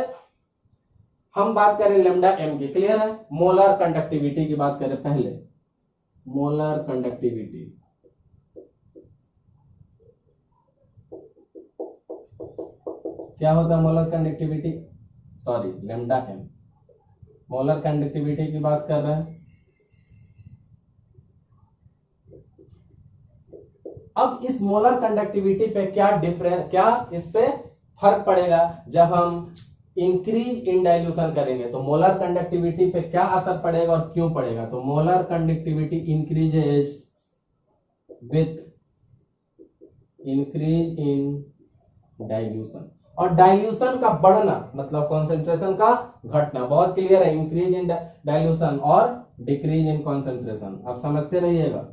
हम बात करें लैम्डा एम की। क्लियर है? मोलर कंडक्टिविटी की बात करें पहले। मोलर कंडक्टिविटी क्या होता है? Molar conductivity, sorry lambda M, molar conductivity की बात कर रहे हैं। अब इस मोलर कंडक्टिविटी पे क्या इस पे फर्क पड़ेगा जब हम इंक्रीज इन डाइल्यूशन करेंगे? तो मोलर कंडक्टिविटी पे क्या असर पड़ेगा और क्यों पड़ेगा? तो molar conductivity increases with increase in dilution, और डाइल्यूशन का बढ़ना मतलब कॉन्सेंट्रेशन का घटना। बहुत क्लियर है? इंक्रीज इन डाइल्यूशन और डिक्रीज इन कॉन्सेंट्रेशन। आप समझते रहिएगा,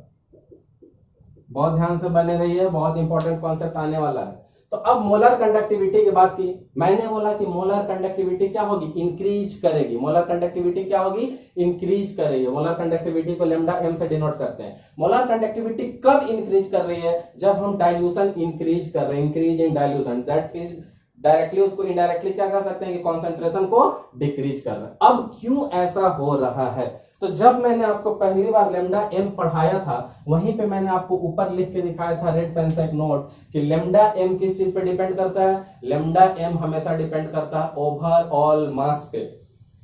बहुत ध्यान से बने रहिए, बहुत इंपॉर्टेंट कॉन्सेप्ट आने वाला है। तो अब मोलर कंडक्टिविटी की बात की, मैंने बोला कि मोलर कंडक्टिविटी क्या होगी? इंक्रीज करेगी। मोलर कंडक्टिविटी क्या होगी? इंक्रीज करेगी। मोलर कंडक्टिविटी को लैम्डा एम से डिनोट करते हैं। मोलर कंडक्टिविटी कब इंक्रीज कर रही है? जब हम डाइल्यूशन इंक्रीज कर रहे हैं, increase in dilution. That is directly उसको इनडायरेक्टली क्या कह सकते हैं कि कॉन्सेंट्रेशन को डिक्रीज कर रहा है। अब क्यों ऐसा हो रहा है? तो जब मैंने आपको पहली बार लैम्डा एम पढ़ाया था, वहीं पे मैंने आपको ऊपर लिख के दिखाया था रेड पेन से एक नोट कि लैम्डा एम किस चीज पे डिपेंड करता है? लैम्डा एम हमेशा डिपेंड करता है ओवरऑल मास पे।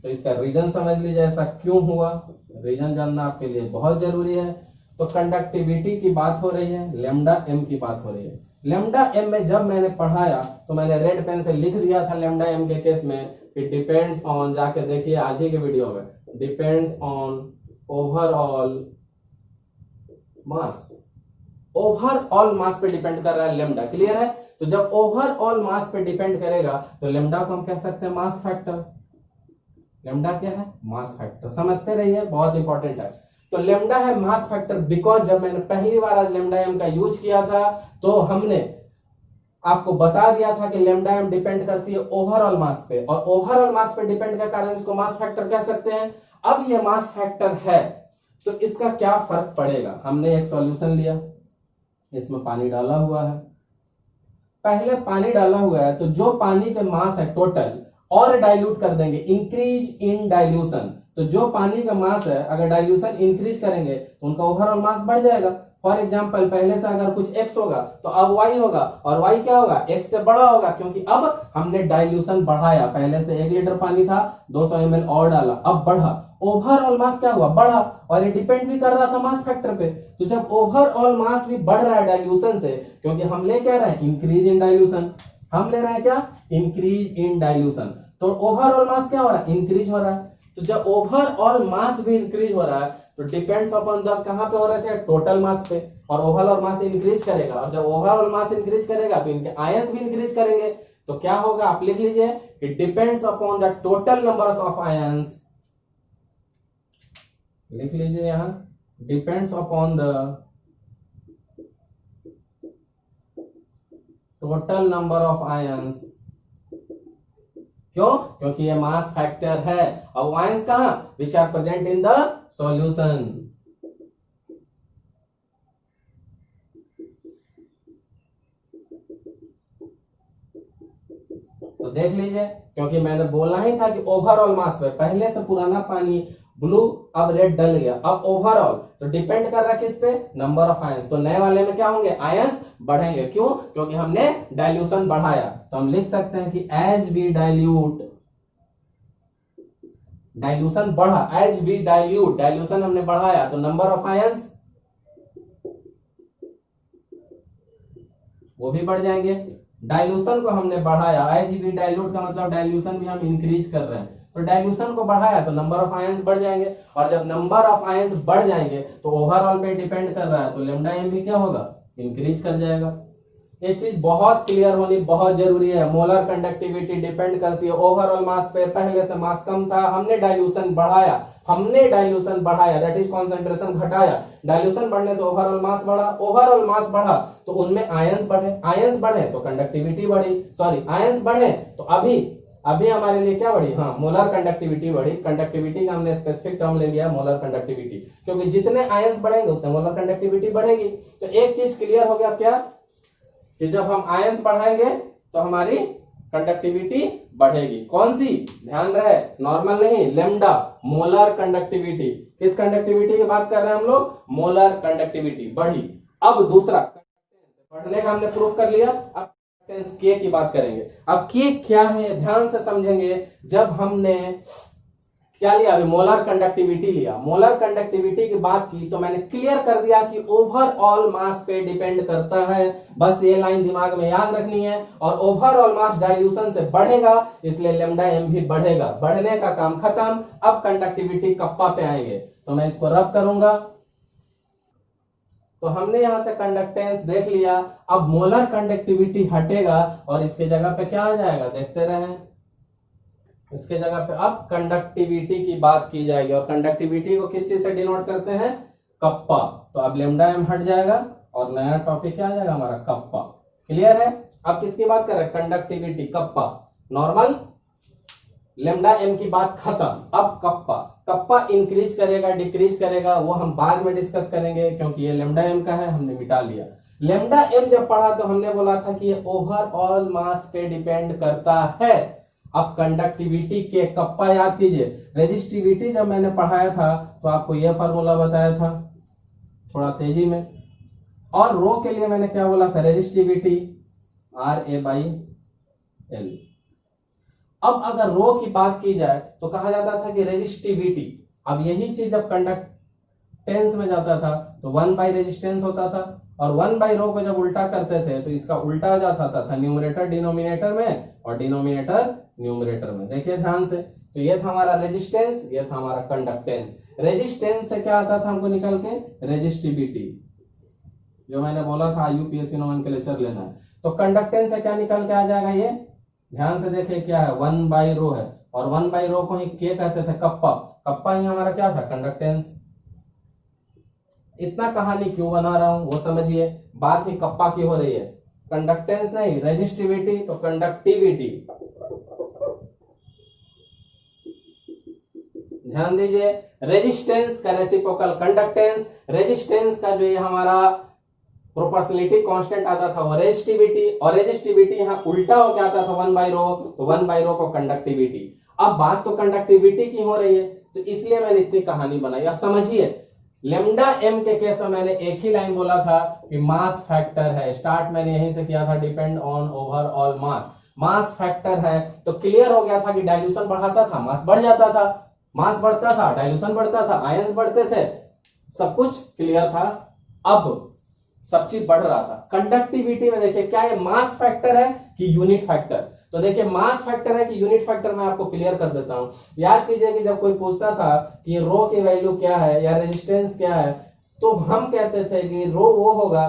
तो इसका रीजन समझ लीजिए, ऐसा क्यों हुआ, रीजन जानना आपके लिए बहुत जरूरी है। तो कंडक्टिविटी की बात हो रही है, लैम्डा एम की बात हो रही है। लैम्डा एम में जब मैंने पढ़ाया तो मैंने रेड पेन से लिख दिया था लैम्डा एम के केस में, इट डिपेंड्स ऑन, जाके देखिए आज ही के वीडियो में, depends on overall mass. Overall mass पे डिपेंड कर रहा है लैम्डा। क्लियर है? तो जब ओवरऑल मास पे डिपेंड करेगा तो लैम्डा को हम कह सकते हैं मास फैक्टर। लैम्डा क्या है? मास फैक्टर। समझते रहिए, बहुत इंपॉर्टेंट है। तो लैम्डा है मास फैक्टर बिकॉज जब मैंने पहली बार आज लैम्डा एम का यूज किया था तो हमने आपको बता दिया था कि लैम्डा एम डिपेंड करती है ओवरऑल मास पे, और ओवरऑल मास पे डिपेंड के कारण इसको मास फैक्टर कह सकते हैं। अब ये मास फैक्टर है तो इसका क्या फर्क पड़ेगा? हमने एक सॉल्यूशन लिया, इसमें पानी डाला हुआ है, पहले पानी डाला हुआ है तो जो पानी के मास है टोटल और डाइल्यूट कर देंगे, इंक्रीज इन डाइल्यूशन। तो जो पानी का मास है अगर डाइल्यूशन इंक्रीज करेंगे तो उनका ओवरऑल मास बढ़ जाएगा। फॉर एग्जाम्पल पहले से अगर कुछ x होगा तो अब y होगा, और y क्या होगा, x से बड़ा होगा, क्योंकि अब हमने डाइल्यूशन बढ़ाया। पहले से 1 लीटर पानी था, 200 ml और डाला, अब बढ़ा, ओवरऑल मास क्या हुआ, बढ़ा, और ये डिपेंड भी कर रहा था मास फैक्टर पे। तो जब ओवरऑल मास भी बढ़ रहा है डाइल्यूशन से, क्योंकि हम ले क्या रहे हैं, इंक्रीज इन डाइल्यूशन, हम ले रहे हैं क्या, इंक्रीज इन डाइल्यूशन, तो ओवरऑल मास क्या हो रहा है, इंक्रीज हो रहा है। तो जब ओवरऑल मास भी इंक्रीज हो रहा है तो डिपेंड्स अपॉन द, कहां पे हो रहे थे, टोटल मास पे, और ओवरऑल मास इंक्रीज करेगा, और जब ओवरऑल मास इंक्रीज करेगा तो इनके आयंस भी इंक्रीज करेंगे। तो क्या होगा, आप लिख लीजिए, it depends upon the total numbers of ions, लिख लीजिए यहां, depends upon the total number of ions. क्यों, क्योंकि ये मास फैक्टर है। अब आयंस कहां, which are present in the solution. तो देख लीजिए, क्योंकि मैंने बोलना ही था कि ओवरऑल मास में पहले से पुराना पानी ब्लू अब रेड डल गया, अब ओवरऑल, तो डिपेंड कर रहा है किस पे, नंबर ऑफ आयंस। तो नए वाले में क्या होंगे, आयंस बढ़ेंगे। क्यों, क्योंकि हमने डाइल्यूशन बढ़ाया। तो हम लिख सकते हैं कि एज वी डाइल्यूट, डाइल्यूशन बढ़ा, एज वी डाइल्यूट, डाइल्यूशन हमने बढ़ाया, तो नंबर ऑफ आयंस वो भी बढ़ जाएंगे। डाइल्यूशन को हमने बढ़ाया, एज वी डाइल्यूट का मतलब डाइल्यूशन भी हम इंक्रीज कर रहे हैं, तो डाइल्यूशन को बढ़ाया तो नंबर ऑफ आयंस बढ़ जाएंगे, और जब नंबर ऑफ आयंस बढ़ जाएंगे तो ओवरऑल पे डिपेंड कर रहा है, तो लैम्डा एम भी क्या होगा, इंक्रीज कर जाएगा। ये चीज बहुत क्लियर होनी बहुत जरूरी है। मोलर कंडक्टिविटी डिपेंड करती है ओवरऑल मास पे। पहले से मास कम था, हमने डाइल्यूशन बढ़ाया, हमने डाइल्यूशन बढ़ाया, दैट इज कॉन्सेंट्रेशन घटाया, डाइल्यूशन बढ़ने से ओवरऑल मास बढ़ा, ओवरऑल मास बढ़ा तो उनमें आयंस बढ़े, आयंस बढ़े तो कंडक्टिविटी बढ़ी, सॉरी आयंस बढ़े तो अभी हमारे लिए क्या बढ़ी, हाँ मोलर कंडक्टिविटी बढ़ी। कंडक्टिविटी का हमने स्पेसिफिक टर्म ले लिया मोलर कंडक्टिविटी, क्योंकि जितने आयंस बढ़ेंगे उतने मोलर कंडक्टिविटी बढ़ेगी। तो एक चीज क्लियर हो गया क्या, कि जब हम आयंस बढ़ाएंगे तो हमारी कंडक्टिविटी बढ़ेगी। कौन सी, ध्यान रहे, नॉर्मल नहीं, लेम्डा, मोलर कंडक्टिविटी। किस कंडक्टिविटी की बात कर रहे हैं हम लोग, मोलर कंडक्टिविटी बढ़ी। अब दूसरा बढ़ने का हमने प्रूफ कर लिया, अब के की बात करेंगे। अब के क्या है, ध्यान से समझेंगे। जब हमने क्या लिया, अभी मोलर कंडक्टिविटी लिया, मोलर कंडक्टिविटी की बात की तो मैंने क्लियर कर दिया कि ओवरऑल मास पे डिपेंड करता है। बस ये लाइन दिमाग में याद रखनी है। और ओवरऑल मास डाइल्यूशन से बढ़ेगा, इसलिए लैम्डा एम भी बढ़ेगा। बढ़ने का काम खत्म। अब कंडक्टिविटी कप्पा पे आएंगे, तो मैं इसको रब करूंगा। तो हमने यहां से कंडक्टेंस देख लिया। अब मोलर कंडक्टिविटी हटेगा और इसके जगह पे क्या आ जाएगा, देखते रहें। इसके जगह पे अब कंडक्टिविटी की बात की जाएगी, और कंडक्टिविटी को किस चीज से डिनोट करते हैं, कप्पा। तो अब लेम्डा एम हट जाएगा और नया टॉपिक क्या आ जाएगा हमारा, कप्पा। क्लियर है। अब किसकी बात कर रहे हैं, conductivity, kappa. Normal lambda M की बात खत्म। अब कप्पा, कप्पा इंक्रीज करेगा डिक्रीज करेगा वो हम बाद में डिस्कस करेंगे, क्योंकि ये लेम्डा एम का है, हमने मिटा लिया। लेम्डा एम जब पढ़ा तो हमने बोला था कि ये ओवरऑल मास पे डिपेंड करता है। अब कंडक्टिविटी के कप्पा याद कीजिए। रेजिस्टिविटी जब मैंने पढ़ाया था तो आपको यह फार्मूला बताया था थोड़ा तेजी में, और रो के लिए मैंने क्या बोला था, रेजिस्टिविटी RA/L। अब अगर रो की बात की जाए तो कहा जाता था कि रेजिस्टिविटी, अब यही चीज जब कंडक्टेंस में जाता था तो 1/रेजिस्टेंस होता था, और 1/रो को जब उल्टा करते थे तो इसका उल्टा जाता था न्यूमरेटर डिनोमिनेटर में और डिनोमिनेटर न्यूमरेटर में। देखिए ध्यान से, तो ये था हमारा रेजिस्टेंस, ये था हमारा कंडक्टेंस। रेजिस्टेंस से क्या आता था हमको निकल के, रेजिस्टिविटी, जो मैंने बोला था यूपीएससी नोमेनक्लेचर लेना है। तो कंडक्टेंस से क्या निकल के आ जाएगा, ये ध्यान से देखिए क्या है, 1/रो है, और 1/रो को ही के कहते थे, कप्पा। कप्पा ही हमारा क्या था, कंडक्टेंस। इतना कहानी क्यों बना रहा हूं वो समझिए, बात ही कप्पा की हो रही है, कंडक्टेंस नहीं, रेजिस्टिविटी तो कंडक्टिविटी। ध्यान दीजिए, रेजिस्टेंस का रेसिप्रोकल कंडक्टेंस, रेजिस्टेंस का जो ये हमारा प्रोपोर्शनलिटी कांस्टेंट आता था वो रेजिस्टिविटी, और रेजिस्टिविटी यहां उल्टा हो क्या आता था, 1/रो, तो 1/रो को कंडक्टिविटी। अब बात तो कंडक्टिविटी की हो रही है, तो इसलिए मैंने इतनी कहानी बनाई। अब समझिए, लेमडा एम के केस में मैंने एक ही लाइन बोला था कि मास फैक्टर है, स्टार्ट मैंने यहीं से किया था, depend on overall mass, mass factor है। तो क्लियर हो गया था कि डाइल्यूशन बढ़ाता था मास बढ़ जाता था, मास बढ़ता था डाइल्यूशन बढ़ता था, आयंस बढ़ते थे, सब कुछ क्लियर था। अब सब चीज बढ़ रहा था। कंडक्टिविटी में देखिए क्या है, मास फैक्टर है कि यूनिट फैक्टर? तो देखिए मास फैक्टर है कि यूनिट फैक्टर, मैं आपको क्लियर कर देता हूं। याद कीजिए कि जब कोई पूछता था कि रो की वैल्यू क्या है या रेजिस्टेंस क्या है, तो हम कहते थे कि रो वो होगा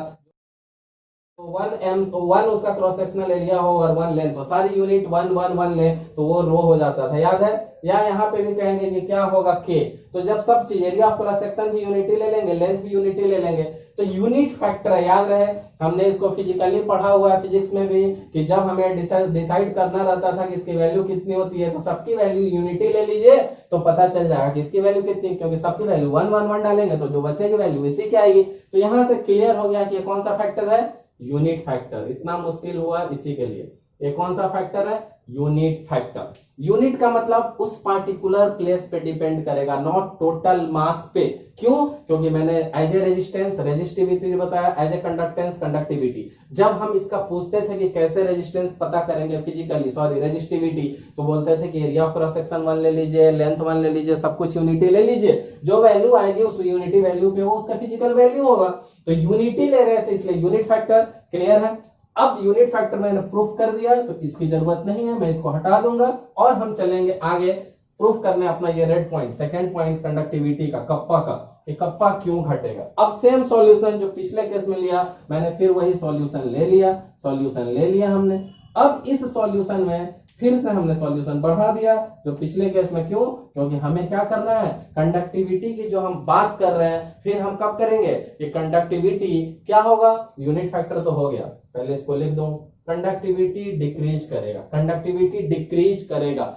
1 उसका क्रॉस सेक्शनल एरिया हो और 1 लेंथ हो, सारी यूनिट 1 ले तो वो रो हो जाता था, याद है? या यहाँ पे भी कहेंगे कि क्या होगा के, तो जब सब चीज एरिया ऑफ क्रॉस सेक्शन भी यूनिटी ले लेंगे, लेंथ भी यूनिटी ले लेंगे, तो यूनिट फैक्टर है। याद रहे हमने इसको फिजिकली पढ़ा हुआ है फिजिक्स में भी, कि जब हमें डिसाइड करना रहता था कि इसकी वैल्यू कितनी होती है, तो सबकी वैल्यू यूनिटी ले लीजिए तो पता चल जाएगा कि इसकी वैल्यू कितनी, क्योंकि सबकी वैल्यू 1 डालेंगे तो जो बचेगी वैल्यू इसी की आएगी। तो यहां से क्लियर हो गया कि कौन सा फैक्टर है, यूनिट फैक्टर। इतना मुश्किल हुआ इसी के लिए। ये कौन सा फैक्टर है, यूनिट फैक्टर। यूनिट का मतलब उस पार्टिकुलर प्लेस पे डिपेंड करेगा, नॉट टोटल मास पे। क्यों? क्योंकि मैंने एज ए रेजिस्टेंस रेजिस्टिविटी बताया, एज ए कंडक्टेंस कंडक्टिविटी। जब हम इसका पूछते थे कि कैसे रेजिस्टेंस पता करेंगे फिजिकली, सॉरी रेजिस्टिविटी, तो बोलते थे कि एरिया ऑफ क्रॉस सेक्शन 1 ले लीजिए, लेंथ 1 ले लीजिए, सब कुछ यूनिटी ले लीजिए, जो वैल्यू आएगी उस यूनिटी वैल्यू पे वो उसका फिजिकल वैल्यू होगा। तो यूनिटी ले रहे थे इसलिए यूनिट फैक्टर। क्लियर है? अब यूनिट फैक्टर मैंने प्रूफ कर दिया तो इसकी जरूरत नहीं है, मैं इसको हटा दूंगा और हम चलेंगे आगे प्रूफ करने अपना ये red point, second point conductivity का, कप्पा का, कि कप्पा क्यों घटेगा। अब सेम सॉल्यूशन जो पिछले केस में लिया मैंने, फिर वही सॉल्यूशन ले लिया हमने। अब इस सॉल्यूशन में फिर से हमने सॉल्यूशन बढ़ा दिया जो पिछले केस में। क्यों? क्योंकि हमें क्या करना है, कंडक्टिविटी की जो हम बात कर रहे हैं, फिर हम कब करेंगे कि कंडक्टिविटी क्या होगा, यूनिट फैक्टर तो हो गया, पहले इसको लिख दूं, कंडक्टिविटी डिक्रीज करेगा, कंडक्टिविटी डिक्रीज करेगा।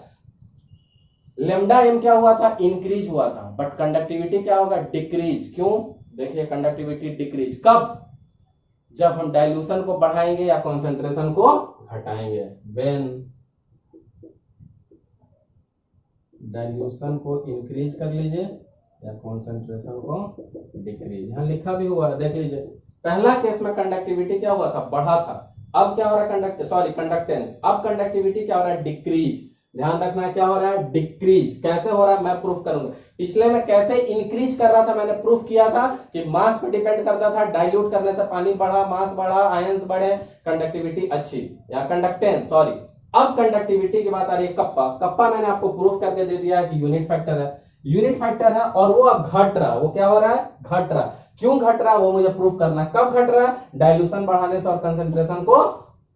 लेमडा एम क्या हुआ था, इंक्रीज हुआ था, बट कंडक्टिविटी क्या होगा, डिक्रीज। क्यों? देखिए कंडक्टिविटी डिक्रीज कब, जब हम डाइल्यूशन को बढ़ाएंगे या कॉन्सेंट्रेशन को घटाएंगे। व्हेन डाइल्यूशन को इंक्रीज कर लीजिए या कॉन्सेंट्रेशन को डिक्रीज। यहां लिखा भी हुआ है, देख लीजिए। पहला केस में कंडक्टिविटी क्या हुआ था, बढ़ा था। अब क्या हो रहा है, कंडक्टेंस। अब कंडक्टिविटी क्या हो रहा है, डिक्रीज। ध्यान रखना क्या हो रहा है, डिक्रीज। कैसे हो रहा है मैं प्रूफ करूंगा। पिछले में कैसे इंक्रीज कर रहा था मैंने प्रूफ किया था कि मास पे डिपेंड करता था, डाइल्यूट करने से पानी बढ़ा, मास बढ़ा, आयंस बढ़े, कंडक्टिविटी अच्छी, या कंडक्टेंस सॉरी। अब कंडक्टिविटी की बात आ रही है कप्पा। कप्पा मैंने आपको प्रूफ करके दे दिया है कि यूनिट फैक्टर है, यूनिट फैक्टर है, और वो अब घट रहा है। वो क्या हो रहा है, घट रहा है। क्यों घट रहा है वो मुझे प्रूफ करना है। कब घट रहा है, डाइल्यूशन बढ़ाने से और कंसंट्रेशन को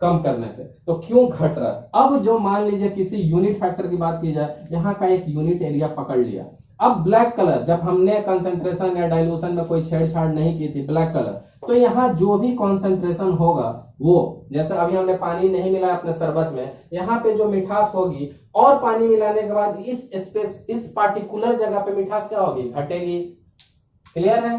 कम करने से। तो क्यों घट रहा है। अब जो मान लीजिए किसी यूनिट फैक्टर की बात की जाए, यहां का एक यूनिट एरिया पकड़ लिया। अब ब्लैक कलर, जब हमने कंसंट्रेशन या डाइल्यूशन में कोई छेड़छाड़ नहीं की थी, ब्लैक कलर, तो यहाँ जो भी कॉन्सेंट्रेशन होगा वो, जैसे अभी हमने पानी नहीं मिलाया अपने शरबत में, यहाँ पे जो मिठास होगी और पानी मिलाने के बाद इस पार्टिकुलर जगह पे मिठास क्या होगी, घटेगी। क्लियर है?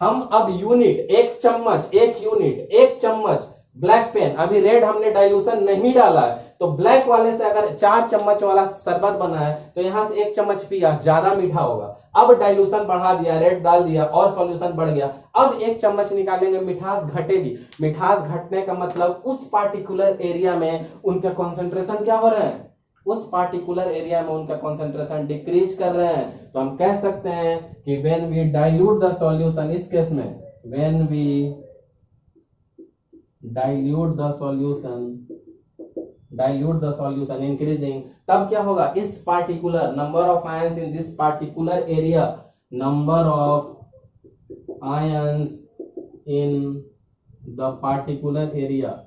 हम अब यूनिट, एक चम्मच ब्लैक पेन, अभी रेड हमने डाइल्यूशन नहीं डाला है, तो ब्लैक वाले से अगर 4 चम्मच वाला शरबत बना है तो यहां से 1 चम्मच पिया, ज्यादा मीठा होगा। अब डाइल्यूशन बढ़ा दिया, रेड डाल दिया और सॉल्यूशन बढ़ गया। अब 1 चम्मच निकालेंगे, मिठास घटेगी। मिठास घटने का मतलब उस पार्टिकुलर एरिया में उनका कॉन्सेंट्रेशन क्या हो रहा है, उस पार्टिकुलर एरिया में उनका कॉन्सेंट्रेशन डिक्रीज कर रहे हैं। तो हम कह सकते हैं कि when we dilute the solution, इस केस में when we dilute the solution increasing, तब क्या होगा, इस particular number of ions in this particular area, number of ions in the particular area,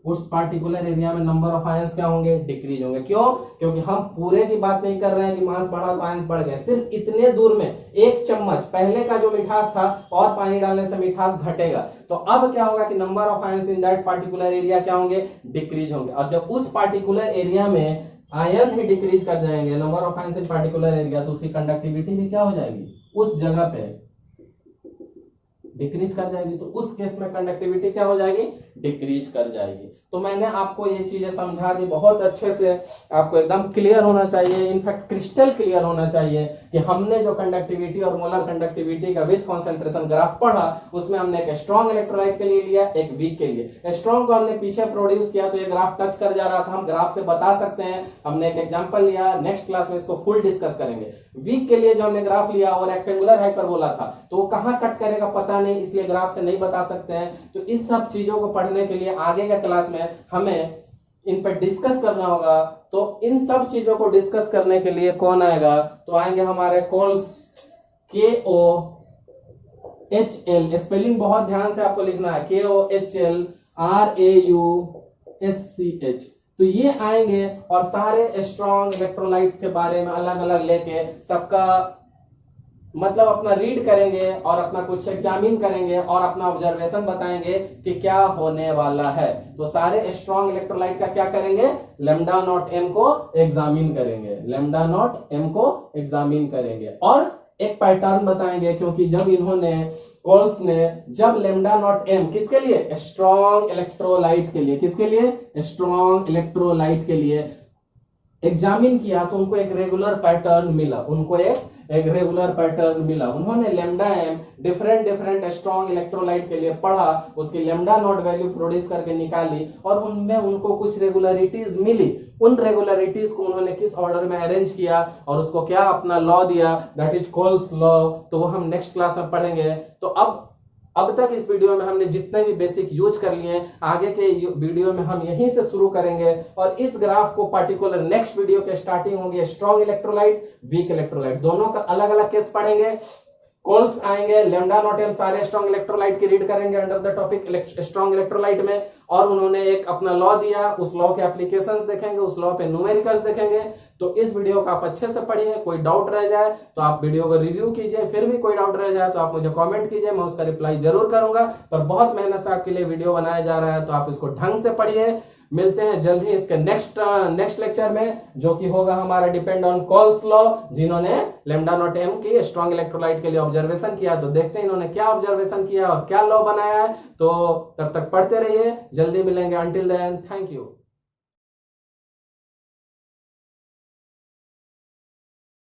उस पार्टिकुलर एरिया में नंबर ऑफ आयंस क्या होंगे, डिक्रीज होंगे। क्यों? क्योंकि हम पूरे की बात नहीं कर रहे हैं कि मास बढ़ा तो आयंस बढ़ गए, सिर्फ इतने दूर में 1 चम्मच पहले का जो मिठास था और पानी डालने से मिठास घटेगा। तो अब क्या होगा कि number of ions in that particular area क्या होंगे, डिक्रीज होंगे। और जब उस पार्टिकुलर एरिया में आयन ही डिक्रीज कर जाएंगे, number of ions in particular area, तो उसकी कंडक्टिविटी भी क्या हो जाएगी, उस जगह पे डिक्रीज कर जाएगी। तो उस केस में कंडक्टिविटी क्या हो जाएगी, डिक्रीज कर जाएगी। तो मैंने आपको ये चीजें समझा दी बहुत अच्छे से, आपको एकदम क्लियर होना चाहिए, इनफैक्ट क्रिस्टल क्लियर होना चाहिए कि हमने जो कंडक्टिविटी और मोलर कंडक्टिविटी का विद कॉन्सेंट्रेशन ग्राफ पढ़ा उसमें हमने एक स्ट्रॉन्ग इलेक्ट्रोलाइट के लिए लिया, एक वीक के लिए। स्ट्रॉन्ग को हमने पीछे प्रोड्यूस किया तो ये ग्राफ टच कर जा रहा था, हम ग्राफ से बता सकते हैं, हमने एक एग्जांपल लिया, नेक्स्ट क्लास में इसको फुल डिस्कस करेंगे। वीक के लिए जो हमने ग्राफ लिया वो रेक्टेंगुलर हाइपरबोला था, तो वो कहां कट करेगा पता नहीं, इसलिए ग्राफ से नहीं बता सकते हैं। तो इस सब चीजों को पढ़ने के लिए आगे के क्लास में हमें इन पर डिस्कस करना होगा। तो इन सब चीजों को डिस्कस करने के लिए कौन आएगा, तो आएंगे हमारे कोल्स, KOHL, स्पेलिंग बहुत ध्यान से आपको लिखना है, KOHL RAUSCH। तो ये आएंगे और सारे स्ट्रॉन्ग इलेक्ट्रोलाइट्स के बारे में अलग अलग लेके सबका मतलब अपना रीड करेंगे और अपना कुछ एग्जामिन करेंगे और अपना ऑब्जर्वेशन बताएंगे कि क्या होने वाला है। तो सारे स्ट्रॉन्ग इलेक्ट्रोलाइट का क्या करेंगे, लैम्डा नॉट एम को एग्जामिन करेंगे, लैम्डा नॉट एम को एग्जामिन करेंगे और एक पैटर्न बताएंगे, क्योंकि जब इन्होंने कोल्स ने जब लैम्डा नॉट एम किसके लिए, स्ट्रॉन्ग इलेक्ट्रोलाइट के लिए, किसके लिए, स्ट्रॉन्ग इलेक्ट्रोलाइट के लिए एग्जामिन किया तो उनको एक रेगुलर पैटर्न मिला, उनको एक रेगुलर पैटर्न मिला। उन्होंने lambda am different strong electrolyte के लिए पढ़ा, उसकी लैम्डा नॉट वैल्यू प्रोड्यूस करके निकाली और उनमें उनको कुछ रेगुलरिटीज मिली। उन रेगुलरिटीज को उन्होंने किस ऑर्डर में अरेंज किया और उसको क्या अपना लॉ दिया, दैट इज कोल्स लॉ। तो वो हम नेक्स्ट क्लास में पढ़ेंगे। तो अब तक इस वीडियो में हमने जितने भी बेसिक यूज कर लिए, आगे के वीडियो में हम यहीं से शुरू करेंगे और इस ग्राफ को पर्टिकुलर नेक्स्ट वीडियो के स्टार्टिंग होंगे स्ट्रॉन्ग इलेक्ट्रोलाइट, वीक इलेक्ट्रोलाइट, दोनों का अलग अलग केस पढ़ेंगे। कोल्स आएंगे, लैम्डा नॉट एम, सारे स्ट्रॉन्ग इलेक्ट्रोलाइट की रीड करेंगे under the topic strong electrolyte में, और उन्होंने एक अपना लॉ दिया, उस लॉ के एप्लीकेशंस देखेंगे, उस लॉ पे न्यूमेरिकल्स देखेंगे। तो इस वीडियो को आप अच्छे से पढ़िए, कोई डाउट रह जाए तो आप वीडियो को रिव्यू कीजिए, फिर भी कोई डाउट रह जाए तो आप मुझे कमेंट कीजिए, मैं उसका रिप्लाई जरूर करूंगा। पर बहुत मेहनत से आपके लिए वीडियो बनाया जा रहा है तो आप इसको ढंग से पढ़िए। मिलते हैं जल्द ही इसके नेक्स्ट लेक्चर में, जो कि होगा हमारा डिपेंड ऑन कोल्स लॉ, जिन्होंने लैम्डा नॉट एम की स्ट्रॉन्ग इलेक्ट्रोलाइट के लिए ऑब्जर्वेशन किया। तो देखते हैं इन्होंने क्या ऑब्जर्वेशन किया और क्या लॉ बनाया है। तो तब तक पढ़ते रहिए, जल्दी मिलेंगे। Until then, thank you.